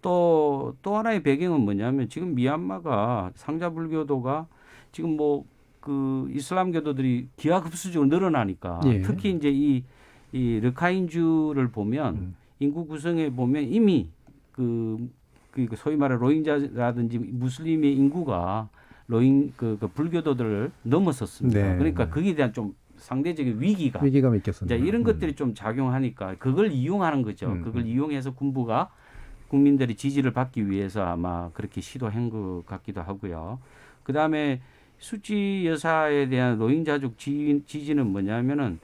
또 하나의 배경은 뭐냐면 지금 미얀마가 상자 불교도가 지금 뭐 그 이슬람교도들이 기하급수적으로 늘어나니까 특히 이제 이 르카인주를 보면 인구 구성에 보면 이미 그 소위 말해 로힝자라든지 무슬림의 인구가 그 불교도들을 넘었었습니다. 그러니까 거기에 대한 좀 상대적인 위기감이 있겠습니다. 이런 것들이 좀 작용하니까 그걸 이용하는 거죠. 그걸 이용해서 군부가 국민들이 지지를 받기 위해서 아마 그렇게 시도한 것 같기도 하고요. 그다음에 수지 여사에 대한 로힝자족 지지는 뭐냐면은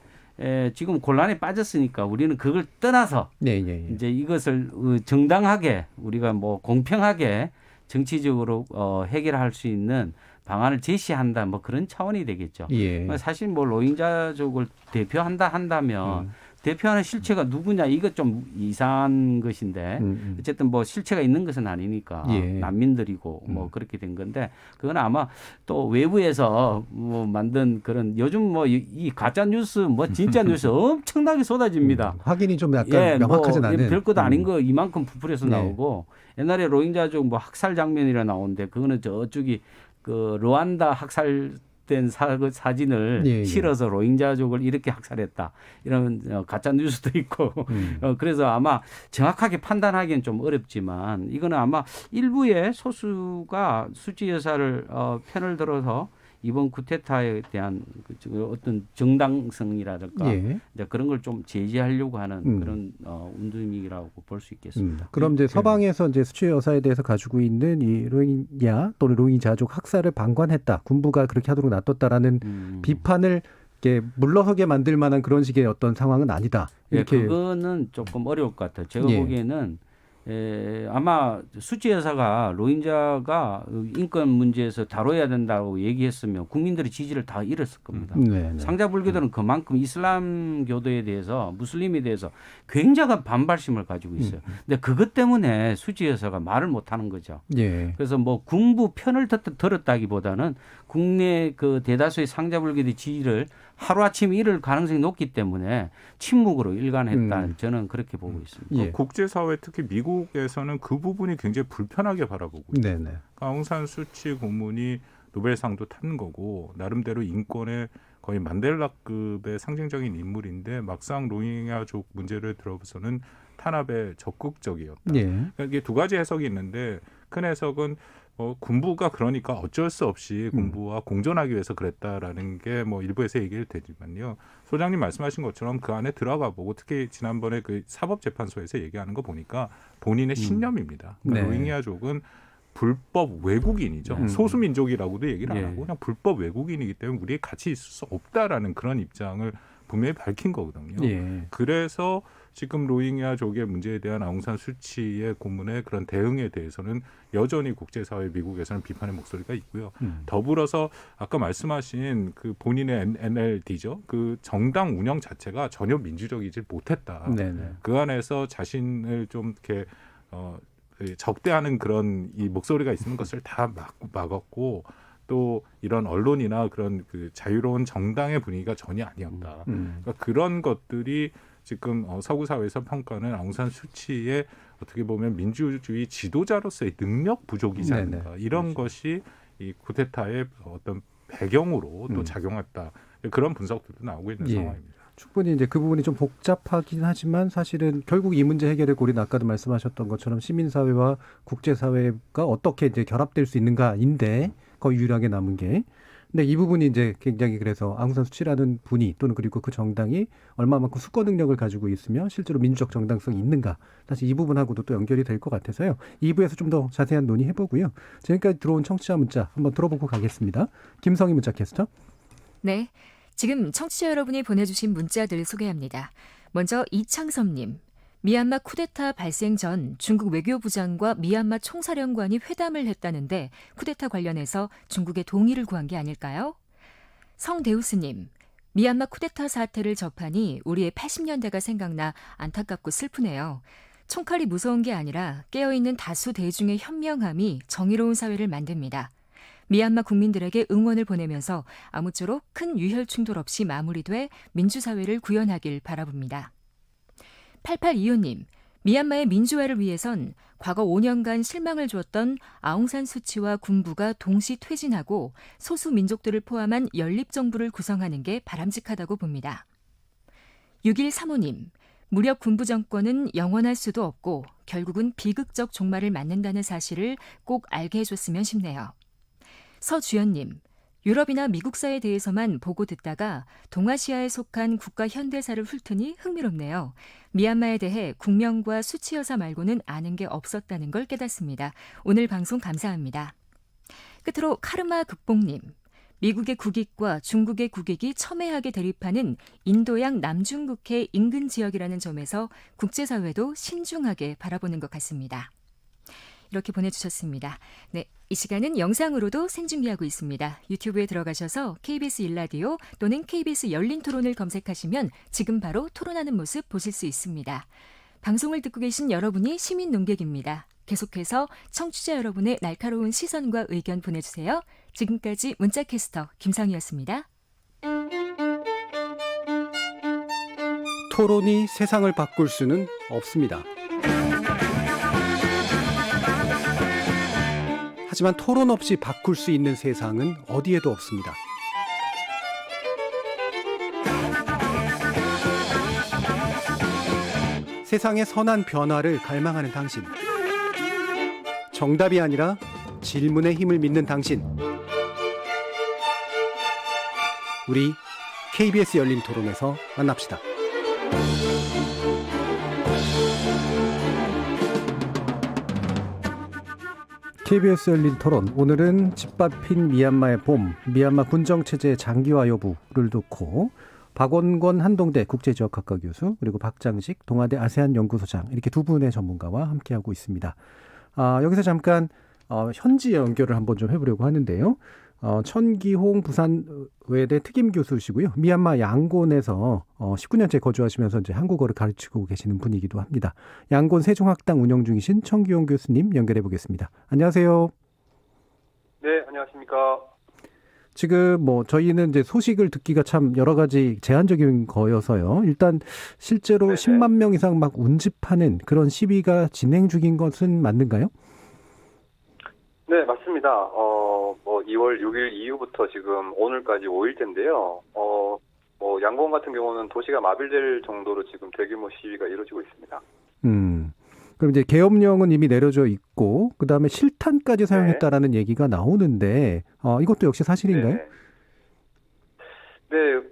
지금 곤란에 빠졌으니까 우리는 그걸 떠나서 이제 이것을 정당하게 우리가 뭐 공평하게 정치적으로 해결할 수 있는 방안을 제시한다 뭐 그런 차원이 되겠죠. 사실 뭐 로힝자족을 한다면 대표하는 실체가 누구냐 이거 좀 이상한 것인데 어쨌든 뭐 실체가 있는 것은 아니니까 난민들이고 뭐 그렇게 된 건데 그건 아마 또 외부에서 뭐 만든 그런 요즘 뭐 이 가짜 뉴스 뭐 진짜 뉴스 엄청나게 쏟아집니다. 확인이 좀 약간 명확하진 않은 별것 아닌 거 이만큼 부풀려서 나오고 옛날에 로힝자족 뭐 학살 장면이라 나오는데 그거는 저쪽이 그 르완다 학살 된 사진을 실어서 로힝자족을 이렇게 학살했다. 이런 가짜 뉴스도 있고 그래서 아마 정확하게 판단하기는 좀 어렵지만 이거는 아마 일부의 소수가 수지 여사를 편을 들어서 이번 쿠데타에 대한 어떤 정당성이라든가 이제 그런 걸 좀 제지하려고 하는 그런 운동이라고 볼 수 있겠습니다. 그럼 이제 서방에서 이제 수치 여사에 대해서 가지고 있는 이 로힝야 또는 로힝자족 학살을 방관했다, 군부가 그렇게 하도록 놔뒀다라는 비판을 이렇게 물러서게 만들 만한 그런 식의 어떤 상황은 아니다. 이렇게 그거는 조금 어려울 것 같아요. 제가 보기에는 아마 수치 여사가 로힝자가 인권 문제에서 다뤄야 된다고 얘기했으면 국민들의 지지를 다 잃었을 겁니다. 상자 불교들은 그만큼 이슬람교도에 대해서 무슬림에 대해서 굉장한 반발심을 가지고 있어요. 근데 그것 때문에 수치 여사가 말을 못하는 거죠. 그래서 뭐 군부 편을 들었다기보다는 국내 그 대다수의 상자 불교의 지지를 하루아침에 잃을 가능성이 높기 때문에 침묵으로 일관했다. 저는 그렇게 보고 있습니다. 국제사회 특히 미국에서는 그 부분이 굉장히 불편하게 바라보고 있어요. 그러니까 아웅산 수치 고문이 노벨상도 탄 거고 나름대로 인권의 거의 만델라급의 상징적인 인물인데 막상 로힝야족 문제를 들어서는 탄압에 적극적이었다. 그러니까 이게 두 가지 해석이 있는데 큰 해석은 군부가 그러니까 어쩔 수 없이 군부와 공존하기 위해서 그랬다라는 게 뭐 일부에서 얘기를 되지만요. 소장님 말씀하신 것처럼 그 안에 들어가 보고 특히 지난번에 그 사법재판소에서 얘기하는 거 보니까 본인의 신념입니다. 그러니까 로힝야족은 불법 외국인이죠. 소수민족이라고도 얘기를 안 하고 그냥 불법 외국인이기 때문에 우리에 같이 있을 수 없다라는 그런 입장을 분명히 밝힌 거거든요. 그래서 지금 로힝야족의 문제에 대한 아웅산 수치의 고문의 그런 대응에 대해서는 여전히 국제사회 미국에서는 비판의 목소리가 있고요. 더불어서 아까 말씀하신 그 본인의 NLD죠. 그 정당 운영 자체가 전혀 민주적이지 못했다. 그 안에서 자신을 좀 이렇게 적대하는 그런 이 목소리가 있는 것을 다 막았고 또 이런 언론이나 그런 그 자유로운 정당의 분위기가 전혀 아니었다. 그러니까 그런 것들이 지금 서구 사회에서 평가는 아웅산 수치의 어떻게 보면 민주주의 지도자로서의 능력 부족이지 않는가 이런 것이 이 쿠데타의 어떤 배경으로 또 작용했다. 그런 분석들도 나오고 있는 상황입니다. 충분히 이제 그 부분이 좀 복잡하긴 하지만 사실은 결국 이 문제 해결의 고리는 아까도 말씀하셨던 것처럼 시민사회와 국제사회가 어떻게 이제 결합될 수 있는가인데 거의 유일하게 남은 게. 근데 이 부분이 이제 굉장히 그래서 아웅산 수치라는 분이 또는 그리고 그 정당이 얼마만큼 수권 능력을 가지고 있으며 실제로 민주적 정당성이 있는가. 사실 이 부분하고도 또 연결이 될 것 같아서요. 2부에서 좀 더 자세한 논의해보고요. 지금까지 들어온 청취자 문자 한번 들어보고 가겠습니다. 김성희 문자 캐스터. 네. 지금 청취자 여러분이 보내주신 문자들 소개합니다. 먼저 이창섭님. 미얀마 쿠데타 발생 전 중국 외교부장과 미얀마 총사령관이 회담을 했다는데 쿠데타 관련해서 중국의 동의를 구한 게 아닐까요? 성대우스님. 미얀마 쿠데타 사태를 접하니 우리의 80년대가 생각나 안타깝고 슬프네요. 총칼이 무서운 게 아니라 깨어있는 다수 대중의 현명함이 정의로운 사회를 만듭니다. 미얀마 국민들에게 응원을 보내면서 아무쪼록 큰 유혈 충돌 없이 마무리돼 민주사회를 구현하길 바라봅니다. 8825님, 미얀마의 민주화를 위해선 과거 5년간 실망을 주었던 아웅산 수치와 군부가 동시 퇴진하고 소수 민족들을 포함한 연립정부를 구성하는 게 바람직하다고 봅니다. 6135님, 무력 군부 정권은 영원할 수도 없고 결국은 비극적 종말을 맞는다는 사실을 꼭 알게 해줬으면 싶네요. 서주연님, 유럽이나 미국사에 대해서만 보고 듣다가 동아시아에 속한 국가 현대사를 훑으니 흥미롭네요. 미얀마에 대해 국명과 수치 여사 말고는 아는 게 없었다는 걸 깨닫습니다. 오늘 방송 감사합니다. 끝으로 카르마 극복님, 미국의 국익과 중국의 국익이 첨예하게 대립하는 인도양 남중국해 인근 지역이라는 점에서 국제사회도 신중하게 바라보는 것 같습니다. 이렇게 보내주셨습니다. 네, 이 시간은 영상으로도 생중계하고 있습니다. 유튜브에 들어가셔서 KBS 1라디오 또는 KBS 열린 토론을 검색하시면 지금 바로 토론하는 모습 보실 수 있습니다. 방송을 듣고 계신 여러분이 시민 논객입니다. 계속해서 청취자 여러분의 날카로운 시선과 의견 보내주세요. 지금까지 문자캐스터 김상희였습니다. 토론이 세상을 바꿀 수는 없습니다. 하지만 토론 없이 바꿀 수 있는 세상은 어디에도 없습니다. 세상의 선한 변화를 갈망하는 당신. 정답이 아니라 질문의 힘을 믿는 당신. 우리 KBS 열린 토론에서 만납시다. KBS 열린 토론, 오늘은 짓밟힌 미얀마의 봄, 미얀마 군정체제 장기화 여부를 놓고 박원권 한동대 국제지역학과 교수 그리고 박장식 동아대 아세안 연구소장 이렇게 두 분의 전문가와 함께하고 있습니다. 여기서 잠깐 현지 연결을 한번 좀 해보려고 하는데요. 천기홍 부산외대 특임 교수시고요. 미얀마 양곤에서 19년째 거주하시면서 이제 한국어를 가르치고 계시는 분이기도 합니다. 양곤 세종학당 운영 중이신 천기홍 교수님 연결해 보겠습니다. 안녕하세요. 네, 안녕하십니까. 지금 저희는 이제 소식을 듣기가 참 여러 가지 제한적인 거여서요. 일단 실제로 네네. 10만 명 이상 막 운집하는 그런 시위가 진행 중인 것은 맞는가요? 네, 맞습니다. 2월 6일 이후부터 지금 오늘까지 5일째인데요. 양곤 같은 경우는 도시가 마비될 정도로 지금 대규모 시위가 이루어지고 있습니다. 그럼 이제 계엄령은 이미 내려져 있고 그다음에 실탄까지 사용했다라는 얘기가 나오는데 이것도 역시 사실인가요? 네,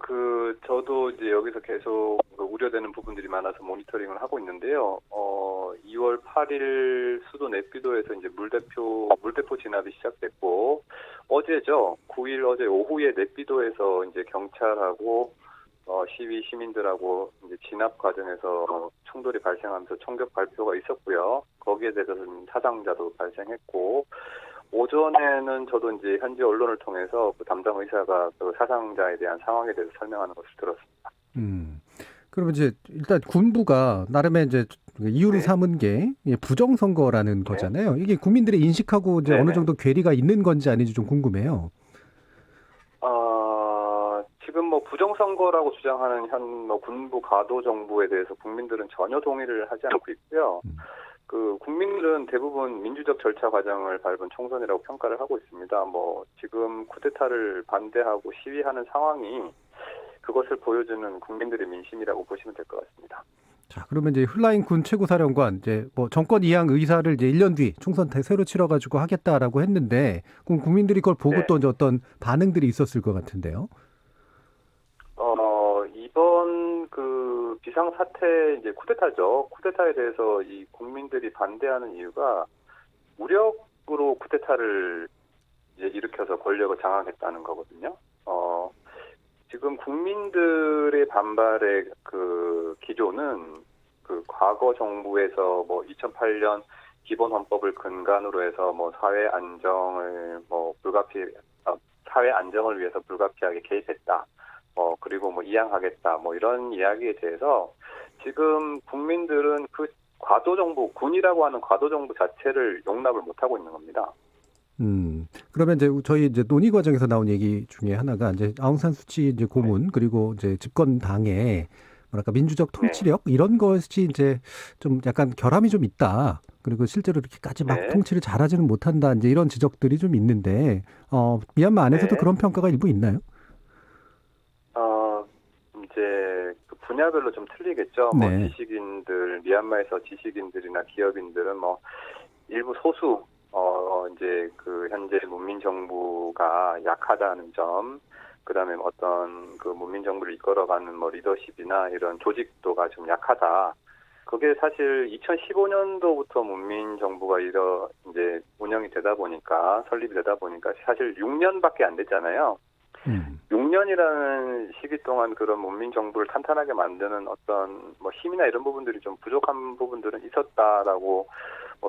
저도 이제 여기서 계속 우려되는 부분들이 많아서 모니터링을 하고 있는데요. 2월 8일 수도 네피도에서 이제 물대포 진압이 시작됐고 어제죠. 9일 어제 오후에 네피도에서 이제 경찰하고 시민들하고 이제 진압 과정에서 충돌이 발생하면서 총격 발표가 있었고요. 거기에 대해서는 사상자도 발생했고 오전에는 저도 이제 현지 언론을 통해서 그 담당 의사가 그 사상자에 대한 상황에 대해서 설명하는 것을 들었습니다. 그러면 이제 일단 군부가 나름의 이제 이유를 삼은 게 부정선거라는 거잖아요. 이게 국민들이 인식하고 이제 어느 정도 괴리가 있는 건지 아닌지 좀 궁금해요. 지금 부정선거라고 주장하는 현 군부 가도 정부에 대해서 국민들은 전혀 동의를 하지 않고 있고요. 국민들은 대부분 민주적 절차 과정을 밟은 총선이라고 평가를 하고 있습니다. 지금 쿠데타를 반대하고 시위하는 상황이 그것을 보여주는 국민들의 민심이라고 보시면 될 것 같습니다. 자, 그러면 이제 훌라잉 군 최고사령관 이제 정권 이양 의사를 이제 1년 뒤 총선 새로 치러가지고 하겠다라고 했는데 그럼 국민들이 그걸 보고 또 이제 어떤 반응들이 있었을 것 같은데요. 이번 비상사태 이제 쿠데타죠. 쿠데타에 대해서 이 국민들이 반대하는 이유가 무력으로 쿠데타를 이제 일으켜서 권력을 장악했다는 거거든요. 지금 국민들의 반발의 기조는 과거 정부에서 2008년 기본 헌법을 근간으로 해서 사회 안정을 위해서 불가피하게 개입했다. 그리고 이양하겠다. 이런 이야기에 대해서 지금 국민들은 그 과도정부, 군이라고 하는 과도정부 자체를 용납을 못하고 있는 겁니다. 그러면 이제 저희 이제 논의 과정에서 나온 얘기 중에 하나가 이제 아웅산 수치 이제 고문 그리고 이제 집권 당의 민주적 통치력 이런 것이 이제 좀 약간 결함이 좀 있다. 그리고 실제로 이렇게까지 막 통치를 잘하지는 못한다. 이제 이런 지적들이 좀 있는데 미얀마 안에서도 그런 평가가 일부 있나요? 이제 분야별로 좀 틀리겠죠. 지식인들, 미얀마에서 지식인들이나 기업인들은 일부 소수 이제 현재 문민 정부가 약하다는 점, 그다음에 어떤 문민 정부를 이끌어가는 리더십이나 이런 조직도가 좀 약하다. 그게 사실 2015년도부터 문민 정부가 이제 운영이 되다 보니까 설립이 되다 보니까 사실 6년밖에 안 됐잖아요. 6년이라는 시기 동안 그런 문민 정부를 탄탄하게 만드는 어떤 힘이나 이런 부분들이 좀 부족한 부분들은 있었다라고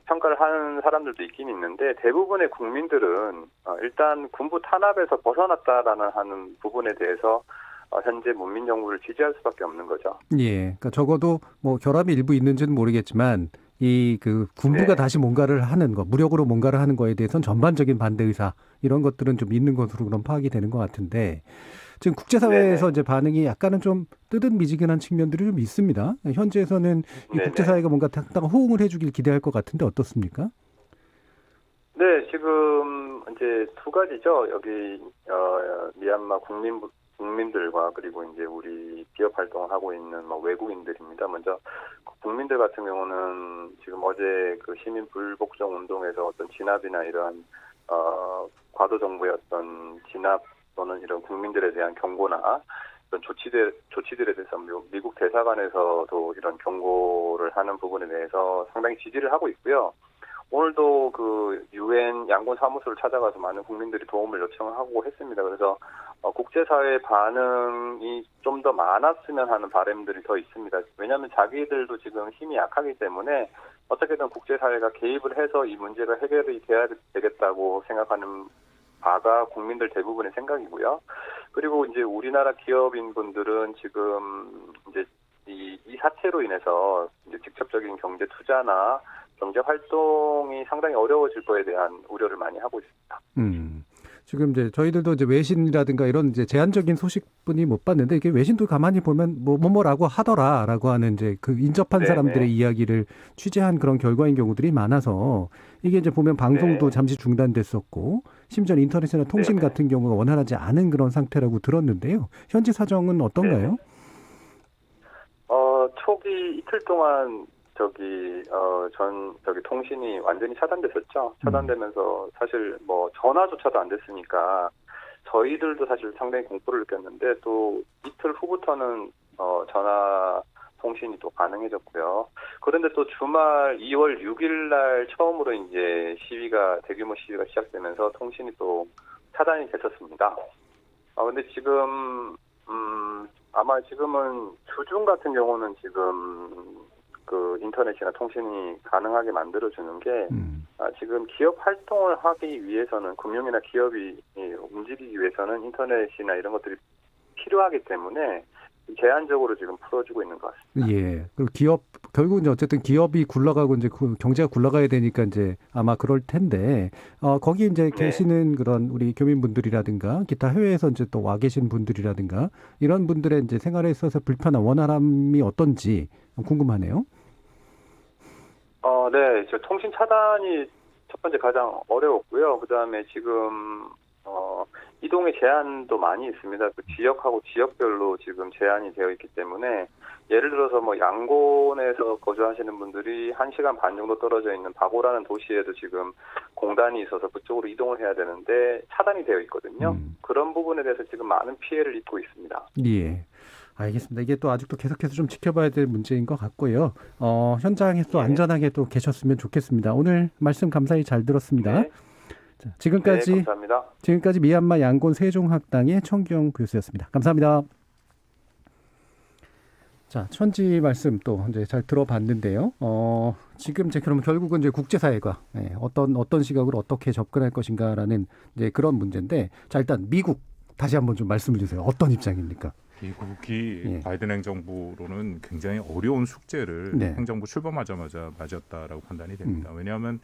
평가를 하는 사람들도 있긴 있는데 대부분의 국민들은 일단 군부 탄압에서 벗어났다라는 하는 부분에 대해서 현재 문민 정부를 지지할 수밖에 없는 거죠. 예, 그러니까 적어도 결함이 일부 있는지는 모르겠지만 이 군부가 다시 뭔가를 하는 거, 무력으로 뭔가를 하는 거에 대해서는 전반적인 반대 의사 이런 것들은 좀 있는 것으로 그런 파악이 되는 것 같은데 지금 국제사회에서 이제 반응이 약간은 좀 뜨뜻미지근한 측면들이 좀 있습니다. 현지에서는 이 국제사회가 뭔가 당당한 호응을 해주길 기대할 것 같은데 어떻습니까? 네, 지금 이제 두 가지죠. 여기 미얀마 국민들과 그리고 이제 우리 기업 활동을 하고 있는 외국인들입니다. 먼저 국민들 같은 경우는 지금 어제 시민 불복종 운동에서 어떤 진압이나 이런 과도 정부의 어떤 진압 또는 이런 국민들에 대한 경고나 이런 조치들에 대해서 미국 대사관에서도 이런 경고를 하는 부분에 대해서 상당히 지지를 하고 있고요. 오늘도 그 UN 양곤 사무소를 찾아가서 많은 국민들이 도움을 요청하고 했습니다. 그래서 국제사회 반응이 좀 더 많았으면 하는 바람들이 더 있습니다. 왜냐하면 자기들도 지금 힘이 약하기 때문에 어떻게든 국제사회가 개입을 해서 이 문제가 해결이 돼야 되겠다고 생각하는 바가 국민들 대부분의 생각이고요. 그리고 이제 우리나라 기업인 분들은 지금 이제 이 사태로 인해서 이제 직접적인 경제 투자나 경제 활동이 상당히 어려워질 거에 대한 우려를 많이 하고 있습니다. 지금 이제 저희들도 이제 외신이라든가 이런 이제 제한적인 소식뿐이 못 봤는데 이게 외신도 가만히 보면 뭐라고 하더라라고 하는 이제 그 인접한 네네. 사람들의 이야기를 취재한 그런 결과인 경우들이 많아서 이게 이제 보면 방송도 네. 잠시 중단됐었고 심지어 인터넷이나 통신 네네. 같은 경우가 원활하지 않은 그런 상태라고 들었는데요. 현지 사정은 어떤가요? 초기 이틀 동안 통신이 완전히 차단됐었죠. 차단되면서 사실 뭐 전화조차도 안 됐으니까 저희들도 사실 상당히 공포를 느꼈는데 또 이틀 후부터는 전화 통신이 또 가능해졌고요. 그런데 또 주말 2월 6일 날 처음으로 이제 대규모 시위가 시작되면서 통신이 또 차단이 됐었습니다. 근데 지금 아마 지금은 주중 같은 경우는 지금 그 인터넷이나 통신이 가능하게 만들어주는 게 지금 기업 활동을 하기 위해서는 금융이나 기업이 움직이기 위해서는 인터넷이나 이런 것들이 필요하기 때문에 제한적으로 지금 풀어주고 있는 것 같습니다. 예. 그리고 결국은 어쨌든 기업이 굴러가고 이제 경제가 굴러가야 되니까 이제 아마 그럴 텐데, 거기 이제 계시는 그런 우리 교민분들이라든가 기타 해외에서 이제 또 와 계신 분들이라든가 이런 분들의 이제 생활에 있어서 불편한 원활함이 어떤지 궁금하네요. 네. 통신 차단이 첫 번째 가장 어려웠고요. 그 다음에 지금, 이동의 제한도 많이 있습니다. 그 지역하고 지역별로 지금 제한이 되어 있기 때문에 예를 들어서 뭐 양곤에서 거주하시는 분들이 1시간 반 정도 떨어져 있는 바고라는 도시에도 지금 공단이 있어서 그쪽으로 이동을 해야 되는데 차단이 되어 있거든요. 그런 부분에 대해서 지금 많은 피해를 입고 있습니다. 예. 알겠습니다. 이게 또 아직도 계속해서 좀 지켜봐야 될 문제인 것 같고요. 현장에 또 안전하게 또 계셨으면 좋겠습니다. 오늘 말씀 감사히 잘 들었습니다. 네. 자, 지금까지 감사합니다. 지금까지 미얀마 양곤 세종학당의 청기영 교수였습니다. 감사합니다. 자, 천지 말씀 또 이제 잘 들어봤는데요. 지금 이제 그러면 결국은 이제 국제사회가 어떤 시각으로 어떻게 접근할 것인가라는 이제 그런 문제인데, 자, 일단 미국 다시 한번 좀 말씀을 주세요. 어떤 입장입니까? 미국이 바이든 행정부로는 굉장히 어려운 숙제를 행정부 출범하자마자 맞았다라고 판단이 됩니다. 왜냐하면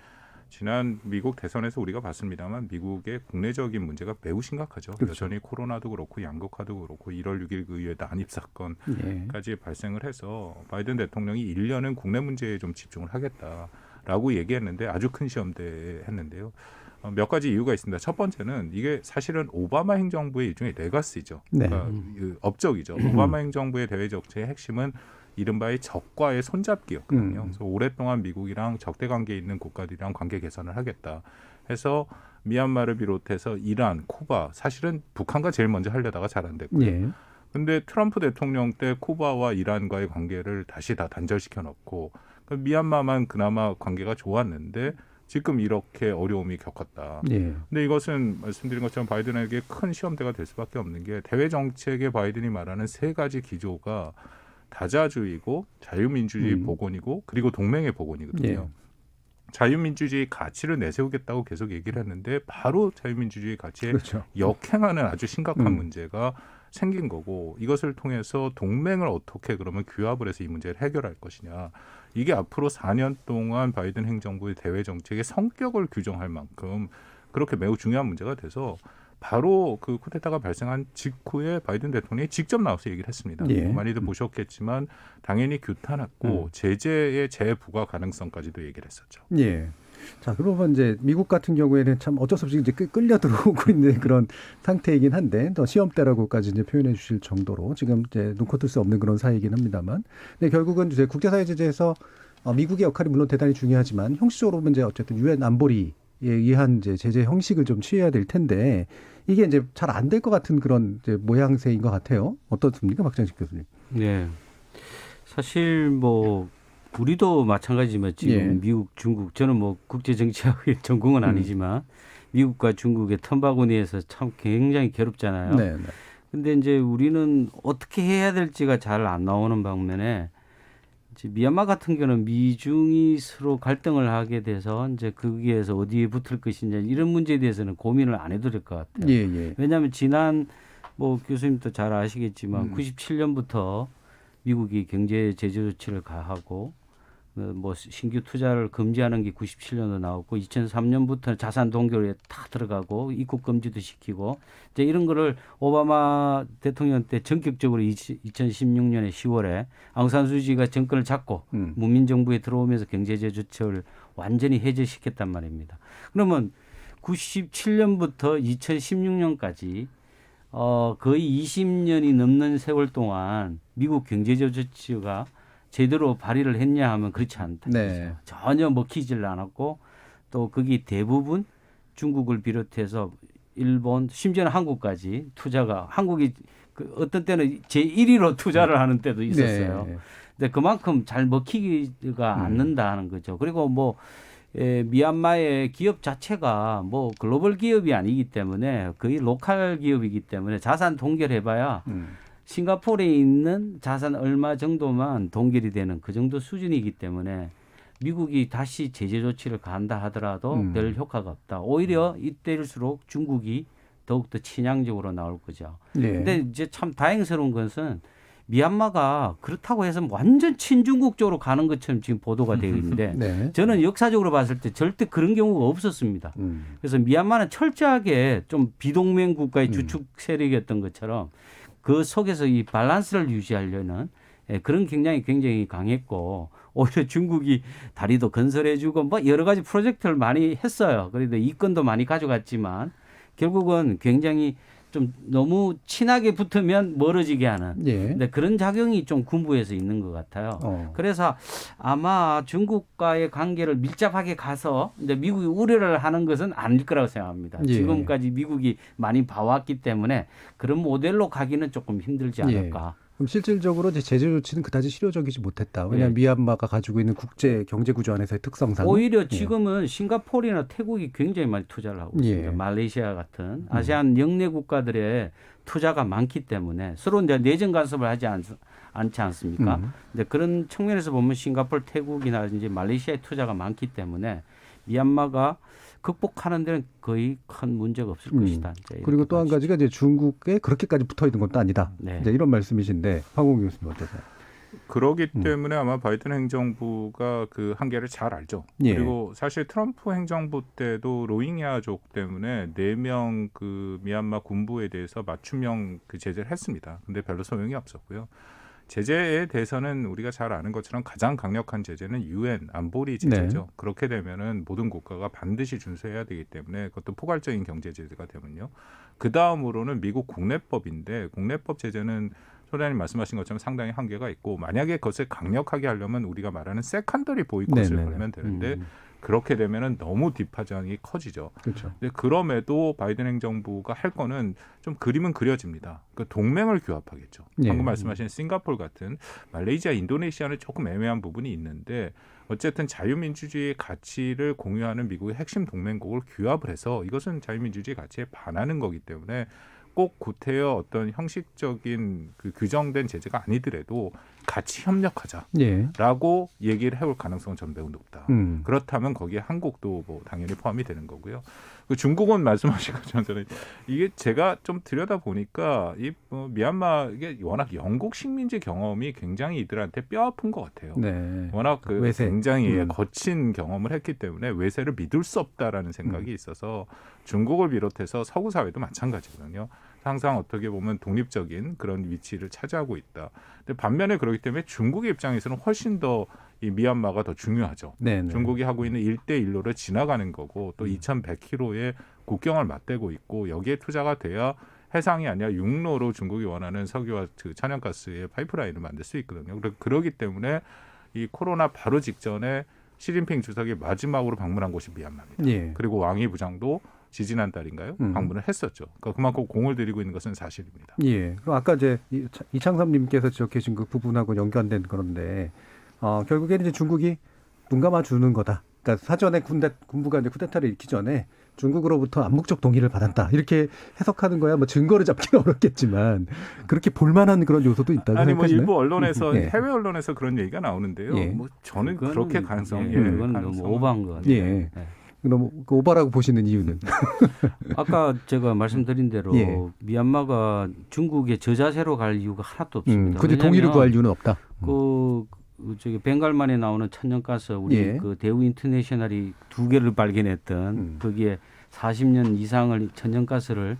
지난 미국 대선에서 우리가 봤습니다만 미국의 국내적인 문제가 매우 심각하죠. 그렇죠. 여전히 코로나도 그렇고 양극화도 그렇고 1월 6일 그 이후에 난입 사건까지 발생을 해서 바이든 대통령이 1년은 국내 문제에 좀 집중을 하겠다라고 얘기했는데 아주 큰 시험대에 했는데요. 몇 가지 이유가 있습니다. 첫 번째는 이게 사실은 오바마 행정부의 일종의 레거시죠. 그러니까 업적이죠. 오바마 행정부의 대외 정책의 핵심은 이른바의 적과의 손잡기였거든요. 그래서 오랫동안 미국이랑 적대 관계에 있는 국가들이랑 관계 개선을 하겠다 해서 미얀마를 비롯해서 이란, 쿠바, 사실은 북한과 제일 먼저 하려다가 잘 안 됐고요. 근데 트럼프 대통령 때 쿠바와 이란과의 관계를 다시 다 단절시켜 놓고 미얀마만 그나마 관계가 좋았는데 지금 이렇게 어려움이 겪었다. 근데 이것은 말씀드린 것처럼 바이든에게 큰 시험대가 될 수밖에 없는 게 대외 정책의 바이든이 말하는 세 가지 기조가 다자주의고 자유민주주의 복원이고 그리고 동맹의 복원이거든요. 자유민주주의 가치를 내세우겠다고 계속 얘기를 했는데 바로 자유민주주의 가치에 역행하는 아주 심각한 문제가 생긴 거고, 이것을 통해서 동맹을 어떻게 그러면 규합을 해서 이 문제를 해결할 것이냐. 이게 앞으로 4년 동안 바이든 행정부의 대외 정책의 성격을 규정할 만큼 그렇게 매우 중요한 문제가 돼서 바로 그 쿠데타가 발생한 직후에 바이든 대통령이 직접 나와서 얘기를 했습니다. 많이들 보셨겠지만 당연히 규탄했고 제재의 재부과 가능성까지도 얘기를 했었죠. 자, 그러면 이제 미국 같은 경우에는 참 어쩔 수 없이 이제 끌려 들어오고 있는 그런 상태이긴 한데, 더 시험대라고까지 이제 표현해 주실 정도로 지금 이제 눈코 뜰 수 없는 그런 사이이긴 합니다만, 근데 결국은 이제 국제사회 제재에서 미국의 역할이 물론 대단히 중요하지만 형식적으로 보면 이제 어쨌든 유엔 안보리에 의한 이제 제재 형식을 좀 취해야 될 텐데 이게 이제 잘 안 될 것 같은 그런 이제 모양새인 것 같아요. 어떻습니까, 박장식 교수님? 네, 사실 뭐 우리도 마찬가지지만 지금 예. 미국, 중국 저는 뭐 국제 정치학의 전공은 아니지만 미국과 중국의 텀바구니에서 참 굉장히 괴롭잖아요. 네, 네. 근데 이제 우리는 어떻게 해야 될지가 잘 안 나오는 방면에 이제 미얀마 같은 경우는 미중이 서로 갈등을 하게 돼서 이제 거기에서 어디에 붙을 것이냐 이런 문제에 대해서는 고민을 안 해도 될 것 같아요. 예, 예. 왜냐하면 지난 뭐 교수님도 잘 아시겠지만 97년부터 미국이 경제 제재 조치를 가하고 뭐 신규 투자를 금지하는 게 97년도 나왔고 2003년부터 자산 동결에 다 들어가고 입국 금지도 시키고 이제 이런 거를 오바마 대통령 때 전격적으로 2016년에 10월에 앙산수지가 정권을 잡고 문민 정부에 들어오면서 경제 제재 조치를 완전히 해제시켰단 말입니다. 그러면 97년부터 2016년까지 거의 20년이 넘는 세월 동안 미국 경제 제재 조치가 제대로 발휘를 했냐 하면 그렇지 않다. 네. 전혀 먹히질 않았고 또 거기 대부분 중국을 비롯해서 일본 심지어는 한국까지 투자가 한국이 그 어떤 때는 제1위로 투자를 하는 때도 있었어요. 네. 근데 그만큼 잘 먹히지가 않는다 하는 거죠. 그리고 뭐 미얀마의 기업 자체가 뭐 글로벌 기업이 아니기 때문에 거의 로컬 기업이기 때문에 자산 동결해봐야 싱가포르에 있는 자산 얼마 정도만 동결이 되는 그 정도 수준이기 때문에 미국이 다시 제재 조치를 가한다 하더라도 별 효과가 없다. 오히려 이때일수록 중국이 더욱더 친양적으로 나올 거죠. 그런데 이제 참 다행스러운 것은 미얀마가 그렇다고 해서 완전 친중국 쪽으로 가는 것처럼 지금 보도가 되어 있는데 네. 저는 역사적으로 봤을 때 절대 그런 경우가 없었습니다. 그래서 미얀마는 철저하게 좀 비동맹 국가의 주축 세력이었던 것처럼 그 속에서 이 밸런스를 유지하려는 그런 굉장히 강했고 오히려 중국이 다리도 건설해주고 뭐 여러 가지 프로젝트를 많이 했어요. 그래도 이권도 많이 가져갔지만 결국은 굉장히 좀 너무 친하게 붙으면 멀어지게 하는 근데 그런 작용이 좀 군부에서 있는 것 같아요. 그래서 아마 중국과의 관계를 밀접하게 가서 이제 미국이 우려를 하는 것은 아닐 거라고 생각합니다. 지금까지 미국이 많이 봐왔기 때문에 그런 모델로 가기는 조금 힘들지 않을까. 그럼 실질적으로 이제 제재 조치는 그다지 실효적이지 못했다. 왜냐하면 미얀마가 가지고 있는 국제 경제 구조 안에서의 특성상 오히려 지금은 싱가포르나 태국이 굉장히 많이 투자를 하고 있습니다. 말레이시아 같은 아세안 영내 국가들의 투자가 많기 때문에 서로 이제 내정 간섭을 하지 않지 않습니까? 근데 그런 측면에서 보면 싱가포르, 태국이나 이제 말레이시아의 투자가 많기 때문에 미얀마가 극복하는 데는 거의 큰 문제가 없을 것이다. 그리고 또 한 가지가 이제 중국에 그렇게까지 붙어 있는 것도 아니다. 이제 이런 말씀이신데 황홍 교수님 어떠세요? 그러기 때문에 아마 바이든 행정부가 그 한계를 잘 알죠. 그리고 사실 트럼프 행정부 때도 로힝야족 때문에 4명 그 미얀마 군부에 대해서 맞춤형 그 제재를 했습니다. 근데 별로 소용이 없었고요. 제재에 대해서는 우리가 잘 아는 것처럼 가장 강력한 제재는 UN 안보리 제재죠. 그렇게 되면은 모든 국가가 반드시 준수해야 되기 때문에 그것도 포괄적인 경제 제재가 되면요. 그 다음으로는 미국 국내법인데 국내법 제재는 소장님 말씀하신 것처럼 상당히 한계가 있고 만약에 그것을 강력하게 하려면 우리가 말하는 세컨더리 보이콧을 걸면 되는데 그렇게 되면은 너무 뒷파장이 커지죠. 그렇죠. 근데 그럼에도 바이든 행정부가 할 거는 좀 그림은 그려집니다. 그 동맹을 규합하겠죠. 방금 말씀하신 싱가포르 같은 말레이시아, 인도네시아는 조금 애매한 부분이 있는데 어쨌든 자유민주주의의 가치를 공유하는 미국의 핵심 동맹국을 규합을 해서 이것은 자유민주주의 가치에 반하는 거기 때문에 꼭 구태여 어떤 형식적인 그 규정된 제재가 아니더라도 같이 협력하자라고 얘기를 해올 가능성은 전 매우 높다. 그렇다면 거기에 한국도 뭐 당연히 포함이 되는 거고요. 그 중국은 말씀하신 것처럼 이게 제가 좀 들여다 보니까 이 미얀마 이게 워낙 영국 식민지 경험이 굉장히 이들한테 뼈아픈 것 같아요. 워낙 그 외세. 굉장히 거친 경험을 했기 때문에 외세를 믿을 수 없다라는 생각이 있어서 중국을 비롯해서 서구 사회도 마찬가지거든요. 항상 어떻게 보면 독립적인 그런 위치를 차지하고 있다. 근데 반면에 그렇기 때문에 중국의 입장에서는 훨씬 더 이 미얀마가 더 중요하죠. 중국이 하고 있는 1대1로를 지나가는 거고 또 2100km의 국경을 맞대고 있고 여기에 투자가 돼야 해상이 아니라 육로로 중국이 원하는 석유와 그 천연가스의 파이프라인을 만들 수 있거든요. 그러기 때문에 이 코로나 바로 직전에 시진핑 주석이 마지막으로 방문한 곳이 미얀마입니다. 그리고 왕이 부장도 지지난달인가요? 방문을 했었죠. 그러니까 그만큼 공을 들이고 있는 것은 사실입니다. 그럼 아까 이제 이창섭님께서 지적해주신 그 부분하고 연관된 그런데 결국에는 이제 중국이 눈 감아주는 거다. 그러니까 사전에 군부가 이제 쿠데타를 일으키기 전에 중국으로부터 암묵적 동의를 받았다. 이렇게 해석하는 거야. 뭐 증거를 잡기는 어렵겠지만 그렇게 볼만한 그런 요소도 있다고 아니 뭐 생각하시나요? 일부 언론에서 예. 해외 언론에서 그런 얘기가 나오는데요. 예. 뭐 저는 그렇게 가능성 그건 너무 오버한 거 같아요. 예. 너무 오버라고 보시는 이유는 아까 제가 말씀드린 대로 예. 미얀마가 중국의 저자세로 갈 이유가 하나도 없습니다. 굳이 동의를 구할 이유는 없다. 저기 벵갈만에 나오는 천연가스 우리 예. 그 대우 인터내셔널이 2개를 발견했던 거기에 40년 이상을 천연가스를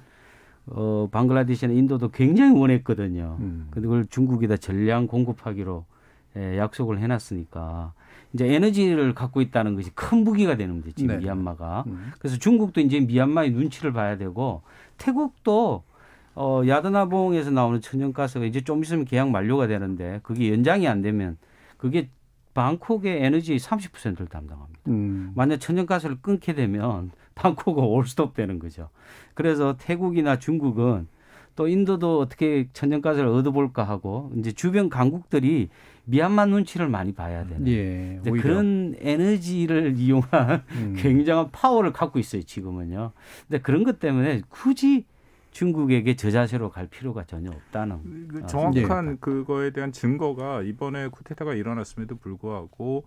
방글라데시나 인도도 굉장히 원했거든요. 근데 그걸 중국에다 전량 공급하기로 약속을 해놨으니까 이제 에너지를 갖고 있다는 것이 큰 무기가 되는 거죠. 지금 네. 미얀마가. 그래서 중국도 이제 미얀마의 눈치를 봐야 되고 태국도 야드나봉에서 나오는 천연가스가 이제 좀 있으면 계약 만료가 되는데 그게 연장이 안 되면 그게 방콕의 에너지의 30%를 담당합니다. 만약 천연가스를 끊게 되면 방콕은 올스톱 되는 거죠. 그래서 태국이나 중국은 또 인도도 어떻게 천연가스를 얻어볼까 하고 이제 주변 강국들이 미얀마 눈치를 많이 봐야 되는 예, 그런 에너지를 이용한 굉장한 파워를 갖고 있어요. 지금은요. 근데 그런 것 때문에 굳이 중국에게 저자세로 갈 필요가 전혀 없다는 정확한 그거에 대한 증거가 이번에 쿠데타가 일어났음에도 불구하고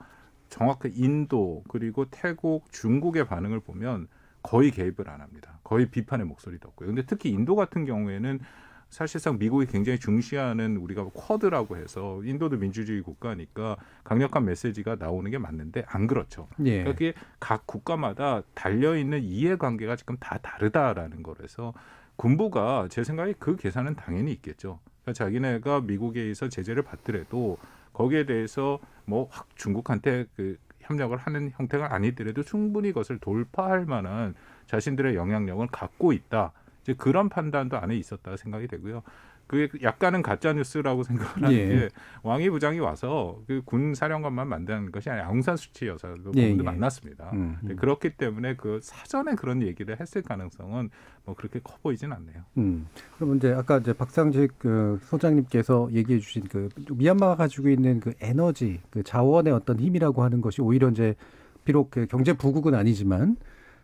정확히 인도 그리고 태국, 중국의 반응을 보면 거의 개입을 안 합니다. 거의 비판의 목소리도 없고요. 근데 특히 인도 같은 경우에는 사실상 미국이 굉장히 중시하는 우리가 쿼드라고 해서 인도도 민주주의 국가니까 강력한 메시지가 나오는 게 맞는데 안 그렇죠. 예. 그러니까 그게 각 국가마다 달려있는 이해관계가 지금 다 다르다라는 거라서 군부가 제 생각에 그 계산은 당연히 있겠죠. 그러니까 자기네가 미국에 의해서 제재를 받더라도 거기에 대해서 뭐 확 중국한테 그 협력을 하는 형태가 아니더라도 충분히 그것을 돌파할 만한 자신들의 영향력을 갖고 있다. 이제 그런 판단도 안에 있었다 생각이 되고요. 그게 약간은 가짜 뉴스라고 생각을 하는 게 왕이 부장이 와서 그 군 사령관만 만드는 것이 아니라 아웅산 수치 여사도 만났습니다. 그렇기 때문에 그 사전에 그런 얘기를 했을 가능성은 뭐 그렇게 커 보이진 않네요. 그럼 이제 아까 이제 박상직 그 소장님께서 얘기해주신 그 미얀마가 가지고 있는 그 에너지, 그 자원의 어떤 힘이라고 하는 것이 오히려 이제 비록 그 경제 부국은 아니지만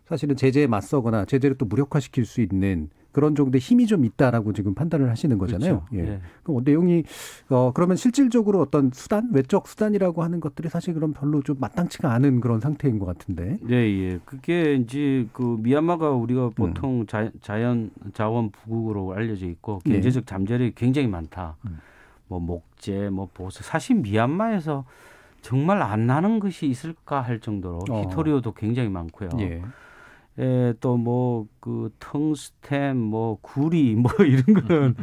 사실은 제재에 맞서거나 제재를 또 무력화시킬 수 있는 그런 정도의 힘이 좀 있다라고 지금 판단을 하시는 거잖아요. 그렇죠. 예. 그럼 내용이 그러면 실질적으로 어떤 수단, 외적 수단이라고 하는 것들이 사실 그럼 별로 좀 마땅치가 않은 그런 상태인 것 같은데. 예. 그게 이제 그 미얀마가 우리가 보통 자원 부국으로 알려져 있고 경제적 잠재력이 굉장히 많다. 뭐 목재, 뭐 보석. 사실 미얀마에서 정말 안 나는 것이 있을까 할 정도로 히토리오도 굉장히 많고요. 예. 또 뭐 그 텅스텐, 뭐 구리, 뭐 이런 거는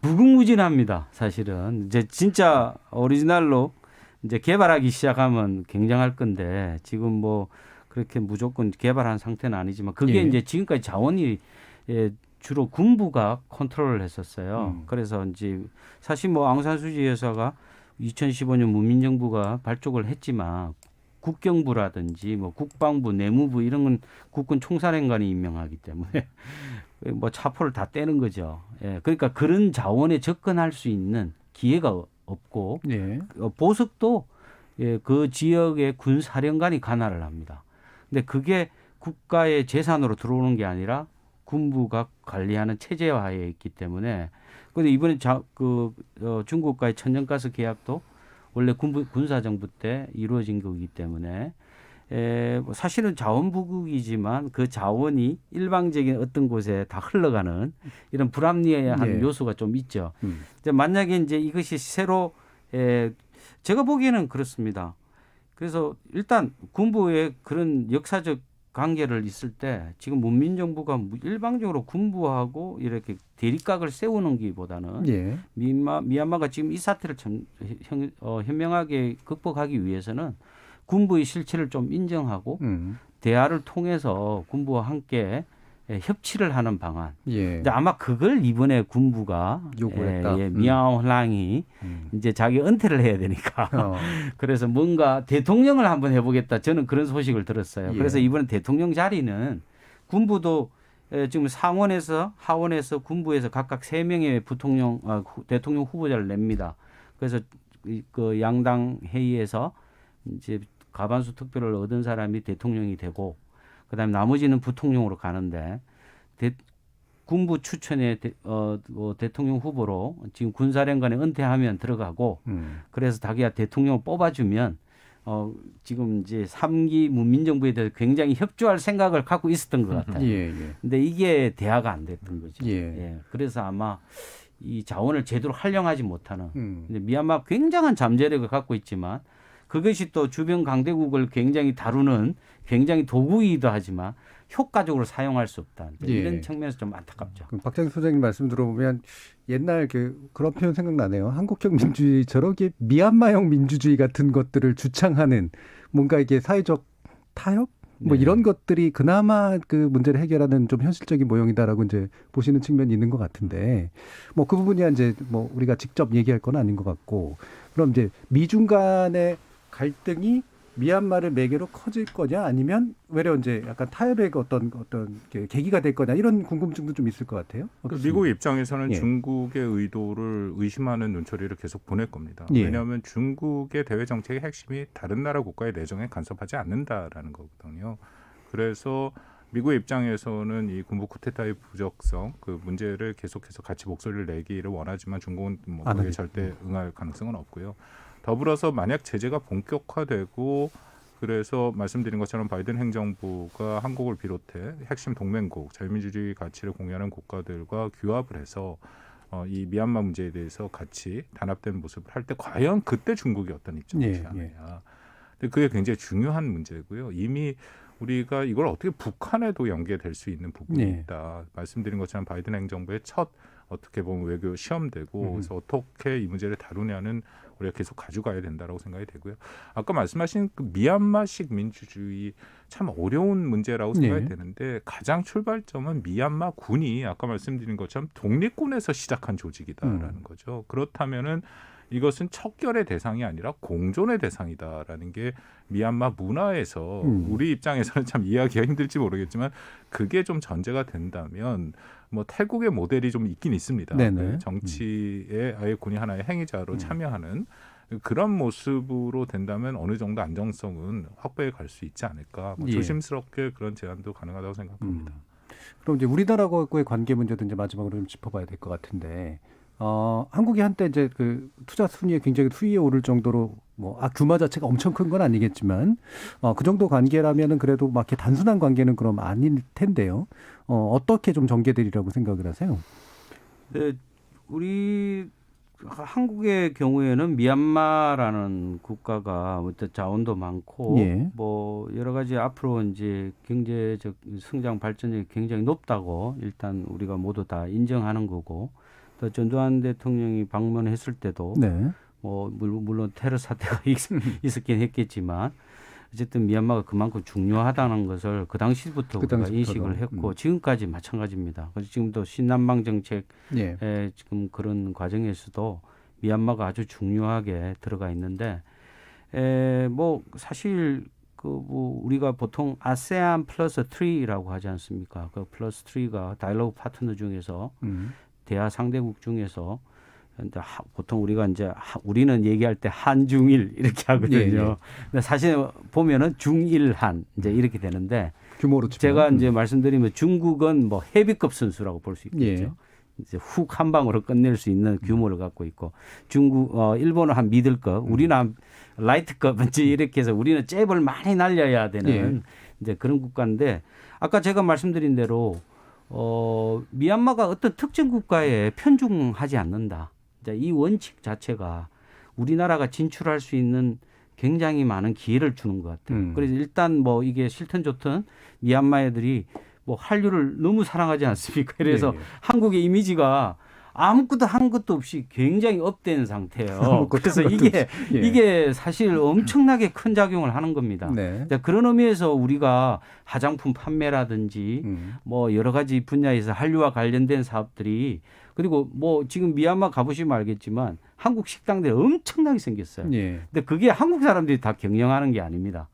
무궁무진합니다. 사실은 이제 진짜 오리지널로 이제 개발하기 시작하면 굉장할 건데 지금 뭐 그렇게 무조건 개발한 상태는 아니지만 그게 이제 지금까지 자원이 주로 군부가 컨트롤을 했었어요. 그래서 이제 사실 뭐 앙산수지 여사가 2015년 문민정부가 발족을 했지만. 국경부라든지 뭐 국방부, 내무부 이런 건 국군 총사령관이 임명하기 때문에 뭐 차포를 다 떼는 거죠. 예, 그러니까 그런 자원에 접근할 수 있는 기회가 없고 보석도 그 지역의 군사령관이 관할을 합니다. 근데 그게 국가의 재산으로 들어오는 게 아니라 군부가 관리하는 체제화에 있기 때문에 근데 이번에 중국과의 천연가스 계약도 원래 군사정부 때 이루어진 거기 때문에 사실은 자원부국이지만 그 자원이 일방적인 어떤 곳에 다 흘러가는 이런 불합리한 요소가 좀 있죠. 만약에 이제 이것이 새로 제가 보기에는 그렇습니다. 그래서 일단 군부의 그런 역사적 관계를 있을 때 지금 문민정부가 일방적으로 군부하고 이렇게 대립각을 세우는 기보다는 미얀마가 지금 이 사태를 참 현명하게 극복하기 위해서는 군부의 실체를 좀 인정하고 대화를 통해서 군부와 함께 협치를 하는 방안. 근데 아마 그걸 이번에 군부가 요구했다. 미야오랑이 이제 자기 은퇴를 해야 되니까 그래서 뭔가 대통령을 한번 해보겠다. 저는 그런 소식을 들었어요. 그래서 이번 대통령 자리는 군부도 지금 상원에서 하원에서 군부에서 각각 3명의 대통령 후보자를 냅니다. 그래서 그 양당 회의에서 이제 과반수 투표를 얻은 사람이 대통령이 되고 그다음에 나머지는 부통령으로 가는데 군부 추천의 대통령 후보로 지금 군사령관에 은퇴하면 들어가고 그래서 자기가 대통령을 뽑아주면 지금 이제 3기 문민정부에 대해서 굉장히 협조할 생각을 갖고 있었던 것 같아요. 근데 이게 대화가 안 됐던 거죠. 그래서 아마 이 자원을 제대로 활용하지 못하는 근데 미얀마 굉장한 잠재력을 갖고 있지만 그것이 또 주변 강대국을 굉장히 다루는 굉장히 도구이기도 하지만 효과적으로 사용할 수 없다. 이런 측면에서 좀 안타깝죠. 박장수 소장님 말씀 들어보면 옛날 그런 표현 생각나네요. 한국형 민주주의처럼 이게 미얀마형 민주주의 같은 것들을 주창하는 뭔가 이게 사회적 타협? 뭐 이런 것들이 그나마 그 문제를 해결하는 좀 현실적인 모형이다라고 이제 보시는 측면이 있는 것 같은데 뭐 그 부분이야 이제 뭐 우리가 직접 얘기할 건 아닌 것 같고 그럼 이제 미중 간의 갈등이 미얀마를 매개로 커질 거냐 아니면 외려 이제 약간 타협의 어떤 계기가 될 거냐 이런 궁금증도 좀 있을 것 같아요. 미국 입장에서는 중국의 의도를 의심하는 눈초리를 계속 보낼 겁니다. 왜냐하면 중국의 대외 정책의 핵심이 다른 나라 국가의 내정에 간섭하지 않는다라는 거거든요. 그래서 미국 입장에서는 이 군부 쿠데타의 부적성 그 문제를 계속해서 같이 목소리를 내기를 원하지만 중국은 뭐 거기에 절대 응할 가능성은 없고요. 더불어서 만약 제재가 본격화되고 그래서 말씀드린 것처럼 바이든 행정부가 한국을 비롯해 핵심 동맹국, 자유민주주의 가치를 공유하는 국가들과 규합을 해서 이 미얀마 문제에 대해서 같이 단합된 모습을 할 때 과연 그때 중국이 어떤 입장이지 않느냐. 근데 그게 굉장히 중요한 문제고요. 이미 우리가 이걸 어떻게 북한에도 연계될 수 있는 부분이 있다. 말씀드린 것처럼 바이든 행정부의 첫 어떻게 보면 외교 시험되고 그래서 어떻게 이 문제를 다루냐는 우리가 계속 가져가야 된다라고 생각이 되고요. 아까 말씀하신 그 미얀마식 민주주의 참 어려운 문제라고 생각이 되는데 가장 출발점은 미얀마 군이 아까 말씀드린 것처럼 독립군에서 시작한 조직이다라는 거죠. 그렇다면은 이것은 척결의 대상이 아니라 공존의 대상이다라는 게 미얀마 문화에서 우리 입장에서는 참 이해하기가 힘들지 모르겠지만 그게 좀 전제가 된다면 뭐 태국의 모델이 좀 있긴 있습니다. 정치에 아예 군이 하나의 행위자로 참여하는 그런 모습으로 된다면 어느 정도 안정성은 확보해 갈 수 있지 않을까. 조심스럽게 그런 제안도 가능하다고 생각합니다. 그럼 이제 우리나라하고의 관계 문제도 이제 마지막으로 좀 짚어봐야 될 것 같은데. 한국이 한때 이제 그 투자 순위에 굉장히 수위에 오를 정도로 규모 자체가 엄청 큰 건 아니겠지만 그 정도 관계라면은 그래도 막 이렇게 단순한 관계는 그럼 아닐 텐데요. 어떻게 좀 전개되리라고 생각을 하세요? 네, 우리 한국의 경우에는 미얀마라는 국가가 어떤 자원도 많고 뭐 여러 가지 앞으로 이제 경제적 성장 발전력이 굉장히 높다고 일단 우리가 모두 다 인정하는 거고. 또 전두환 대통령이 방문했을 때도 뭐 물론 테러 사태가 있었긴 했겠지만 어쨌든 미얀마가 그만큼 중요하다는 것을 그 당시부터 우리가 인식을 했고 지금까지 마찬가지입니다. 그래서 지금도 신남방 정책의 지금 그런 과정에서도 미얀마가 아주 중요하게 들어가 있는데 뭐 사실 뭐 우리가 보통 ASEAN 플러스 3라고 하지 않습니까? 그 플러스 3가 다이alogue 파트너 중에서 대화 상대국 중에서 보통 우리가 이제 우리는 얘기할 때 한중일 이렇게 하거든요. 근데 사실 보면은 중일한 이제 이렇게 되는데 규모로 제가 이제 말씀드리면 중국은 뭐 헤비급 선수라고 볼 수 있겠죠. 이제 훅 한 방으로 끝낼 수 있는 규모를 갖고 있고 일본은 한 미들급, 우리는 한 라이트급 이제 이렇게 해서 우리는 잽을 많이 날려야 되는 이제 그런 국가인데 아까 제가 말씀드린 대로 미얀마가 어떤 특정 국가에 편중하지 않는다. 이제 이 원칙 자체가 우리나라가 진출할 수 있는 굉장히 많은 기회를 주는 것 같아요. 그래서 일단 뭐 이게 싫든 좋든 미얀마 애들이 뭐 한류를 너무 사랑하지 않습니까? 그래서 한국의 이미지가 아무것도 한 것도 없이 굉장히 업된 상태예요. 그래서 이게 사실 엄청나게 큰 작용을 하는 겁니다. 그런 의미에서 우리가 화장품 판매라든지 뭐 여러 가지 분야에서 한류와 관련된 사업들이 그리고 뭐 지금 미얀마 가보시면 알겠지만 한국 식당들이 엄청나게 생겼어요. 근데 그게 한국 사람들이 다 경영하는 게 아닙니다.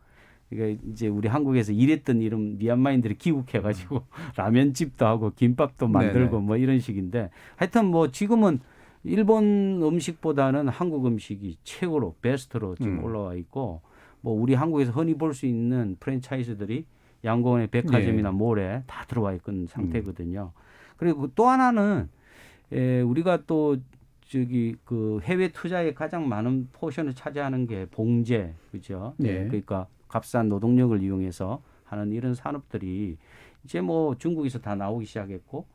그러니까 이제 우리 한국에서 일했던 이런 미얀마인들이 귀국해가지고 라면집도 하고 김밥도 만들고 뭐 이런 식인데 하여튼 뭐 지금은 일본 음식보다는 한국 음식이 최고로 베스트로 지금 올라와 있고 뭐 우리 한국에서 흔히 볼 수 있는 프랜차이즈들이 양곤의 백화점이나 몰에 다 들어와 있는 상태거든요. 그리고 또 하나는 우리가 또 저기 그 해외 투자에 가장 많은 포션을 차지하는 게 봉제, 그죠? 그러니까 값싼 노동력을 이용해서 하는 이런 산업들이 이제 뭐 중국에서 다 나오기 시작했고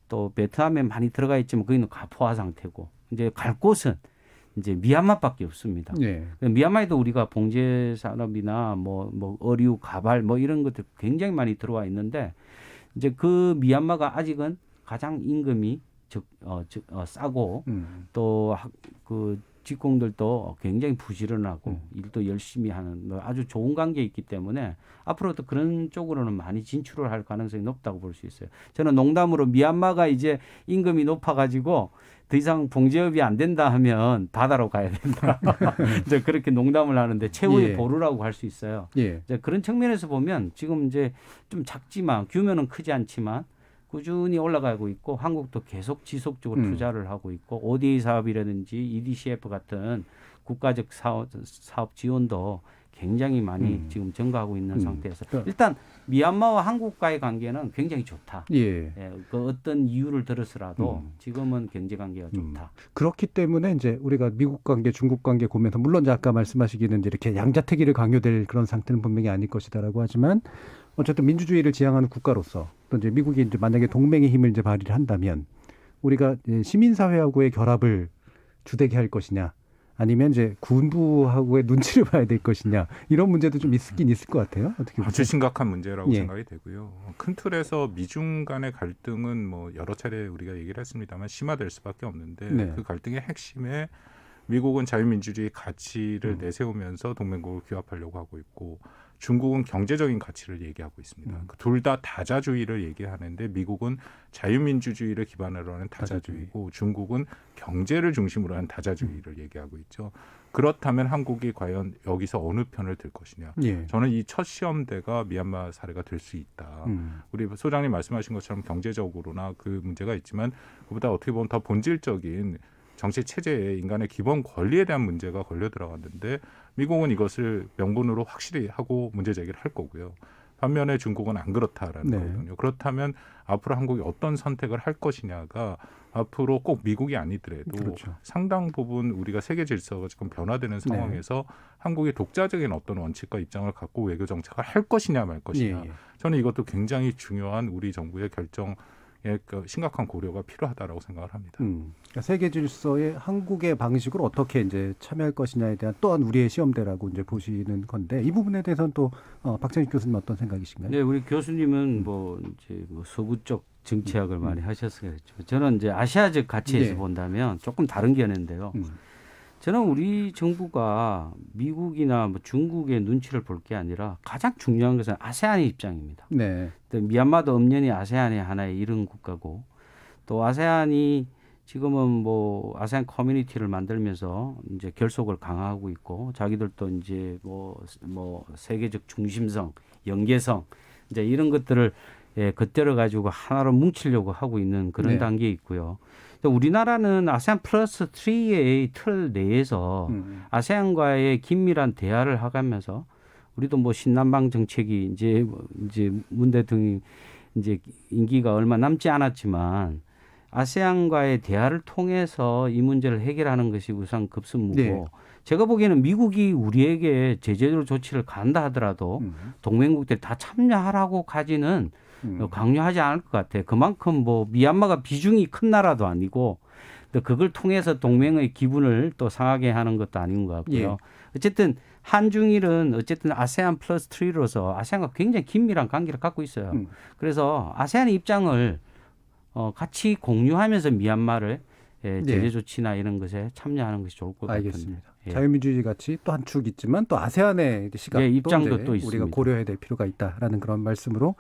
또 베트남에 많이 들어가 있지만 거기는 가포화 상태고 이제 갈 곳은 이제 미얀마밖에 없습니다. 미얀마에도 우리가 봉제 산업이나 뭐 의류, 가발 뭐 이런 것들 굉장히 많이 들어와 있는데 이제 그 미얀마가 아직은 가장 임금이 싸고 또 그 직공들도 굉장히 부지런하고 일도 열심히 하는 뭐 아주 좋은 관계에 있기 때문에 앞으로도 그런 쪽으로는 많이 진출을 할 가능성이 높다고 볼 수 있어요. 저는 농담으로 미얀마가 이제 임금이 높아가지고 더 이상 봉제업이 안 된다 하면 바다로 가야 된다. 이제 그렇게 농담을 하는데 최후의 보루라고 할 수 있어요. 이제 그런 측면에서 보면 지금 이제 좀 작지만 규모는 크지 않지만 꾸준히 올라가고 있고 한국도 계속 지속적으로 투자를 하고 있고 ODA 사업이라든지 EDCF 같은 국가적 사업 지원도 굉장히 많이 지금 증가하고 있는 상태에서 일단 미얀마와 한국과의 관계는 굉장히 좋다. 그 어떤 이유를 들어서라도 지금은 경제 관계가 좋다. 그렇기 때문에 이제 우리가 미국 관계, 중국 관계 보면서 물론 이제 아까 말씀하시기는 이렇게 양자택일을 강요될 그런 상태는 분명히 아닐 것이다라고 하지만 어쨌든 민주주의를 지향하는 국가로서 또 이제 미국이 이제 만약에 동맹의 힘을 이제 발휘를 한다면 우리가 시민사회하고의 결합을 주되게 할 것이냐 아니면 이제 군부하고의 눈치를 봐야 될 것이냐 이런 문제도 좀 있긴 있을 것 같아요. 어떻게 보세요? 아주 심각한 문제라고 생각이 되고요. 큰 틀에서 미중 간의 갈등은 뭐 여러 차례 우리가 얘기를 했습니다만 심화될 수밖에 없는데 그 갈등의 핵심에 미국은 자유민주주의 가치를 내세우면서 동맹국을 규합하려고 하고 있고 중국은 경제적인 가치를 얘기하고 있습니다. 둘 다 다자주의를 얘기하는데 미국은 자유민주주의를 기반으로 하는 다자주의고 중국은 경제를 중심으로 한 다자주의를 얘기하고 있죠. 그렇다면 한국이 과연 여기서 어느 편을 들 것이냐. 저는 이 첫 시험대가 미얀마 사례가 될 수 있다. 우리 소장님 말씀하신 것처럼 경제적으로나 그 문제가 있지만 그보다 어떻게 보면 더 본질적인 정치 체제에 인간의 기본 권리에 대한 문제가 걸려 들어갔는데 미국은 이것을 명분으로 확실히 하고 문제 제기를 할 거고요. 반면에 중국은 안 그렇다라는 거거든요. 그렇다면 앞으로 한국이 어떤 선택을 할 것이냐가 앞으로 꼭 미국이 아니더라도 상당 부분 우리가 세계 질서가 지금 변화되는 상황에서 한국이 독자적인 어떤 원칙과 입장을 갖고 외교 정책을 할 것이냐 말 것이냐. 저는 이것도 굉장히 중요한 우리 정부의 결정 심각한 고려가 필요하다라고 생각을 합니다. 그러니까 세계 질서에 한국의 방식으로 어떻게 이제 참여할 것이냐에 대한 또한 우리의 시험대라고 이제 보시는 건데 이 부분에 대해서는 또 박찬익 교수님 어떤 생각이신가요? 네, 우리 교수님은 뭐 이제 서구 쪽 정치학을 많이 하셨겠죠. 저는 이제 아시아적 가치에서 본다면 조금 다른 견해인데요. 저는 우리 정부가 미국이나 뭐 중국의 눈치를 볼 게 아니라 가장 중요한 것은 아세안의 입장입니다. 미얀마도 엄연히 아세안의 하나의 이른 국가고 또 아세안이 지금은 뭐 아세안 커뮤니티를 만들면서 이제 결속을 강화하고 있고 자기들도 이제 뭐 세계적 중심성, 연계성 이제 이런 것들을 겉들여 가지고 하나로 뭉치려고 하고 있는 그런 단계에 있고요. 우리나라는 아세안 플러스 3의 틀 내에서 아세안과의 긴밀한 대화를 하면서 우리도 뭐 신남방 정책이 이제 문 대통령이 이제 임기가 얼마 남지 않았지만 아세안과의 대화를 통해서 이 문제를 해결하는 것이 우선 급선무고 제가 보기에는 미국이 우리에게 제재로 조치를 간다 하더라도 동맹국들이 다 참여하라고 가지는 강요하지 않을 것 같아요. 그만큼 뭐 미얀마가 비중이 큰 나라도 아니고 또 그걸 통해서 동맹의 기분을 또 상하게 하는 것도 아닌 것 같고요. 어쨌든 한중일은 어쨌든 아세안 플러스 3로서 아세안과 굉장히 긴밀한 관계를 갖고 있어요. 그래서 아세안의 입장을 같이 공유하면서 미얀마를 제재 조치나 이런 것에 참여하는 것이 좋을 것 같습니다. 알겠습니다. 자유민주주의 가치 또 한 축 있지만 또 아세안의 시각도 입장도 또 우리가 있습니다. 고려해야 될 필요가 있다라는 그런 말씀으로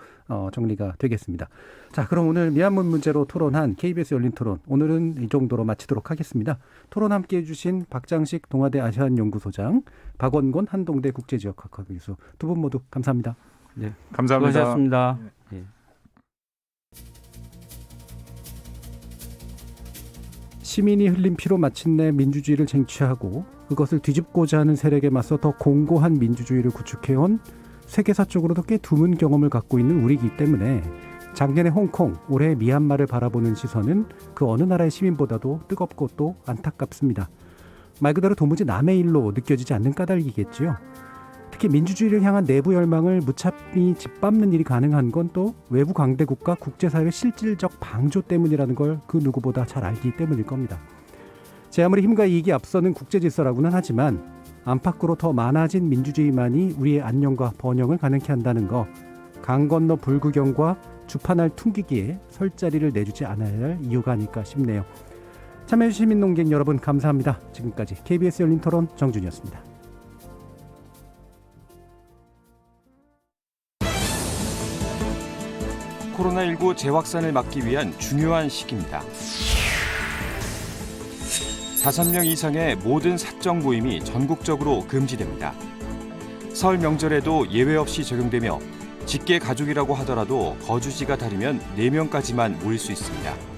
정리가 되겠습니다. 자, 그럼 오늘 미얀마 문제로 토론한 KBS 열린 토론 오늘은 이 정도로 마치도록 하겠습니다. 토론 함께해 주신 박장식 동아대 아시안연구소장, 박원곤 한동대 국제지역학과 교수 두 분 모두 감사합니다. 네, 감사합니다. 수고하셨습니다. 시민이 흘린 피로 마침내 민주주의를 쟁취하고 그것을 뒤집고자 하는 세력에 맞서 더 공고한 민주주의를 구축해온 세계사적으로도 꽤 드문 경험을 갖고 있는 우리이기 때문에 작년의 홍콩, 올해 미얀마를 바라보는 시선은 그 어느 나라의 시민보다도 뜨겁고 또 안타깝습니다. 말 그대로 도무지 남의 일로 느껴지지 않는 까닭이겠지요. 특히 민주주의를 향한 내부 열망을 무참히 짓밟는 일이 가능한 건 또 외부 강대국과 국제사회의 실질적 방조 때문이라는 걸 그 누구보다 잘 알기 때문일 겁니다. 제 아무리 힘과 이익이 앞서는 국제질서라고는 하지만 안팎으로 더 많아진 민주주의만이 우리의 안녕과 번영을 가능케 한다는 거, 강 건너 불구경과 주판할 퉁기기에 설 자리를 내주지 않아야 할 이유가 아닐까 싶네요. 참여해주신 시민농객 여러분 감사합니다. 지금까지 KBS 열린 토론 정준이었습니다. 코로나19 재확산을 막기 위한 중요한 시기입니다. 5명 이상의 모든 사적 모임이 전국적으로 금지됩니다. 설 명절에도 예외 없이 적용되며 직계 가족이라고 하더라도 거주지가 다르면 4명까지만 모일 수 있습니다.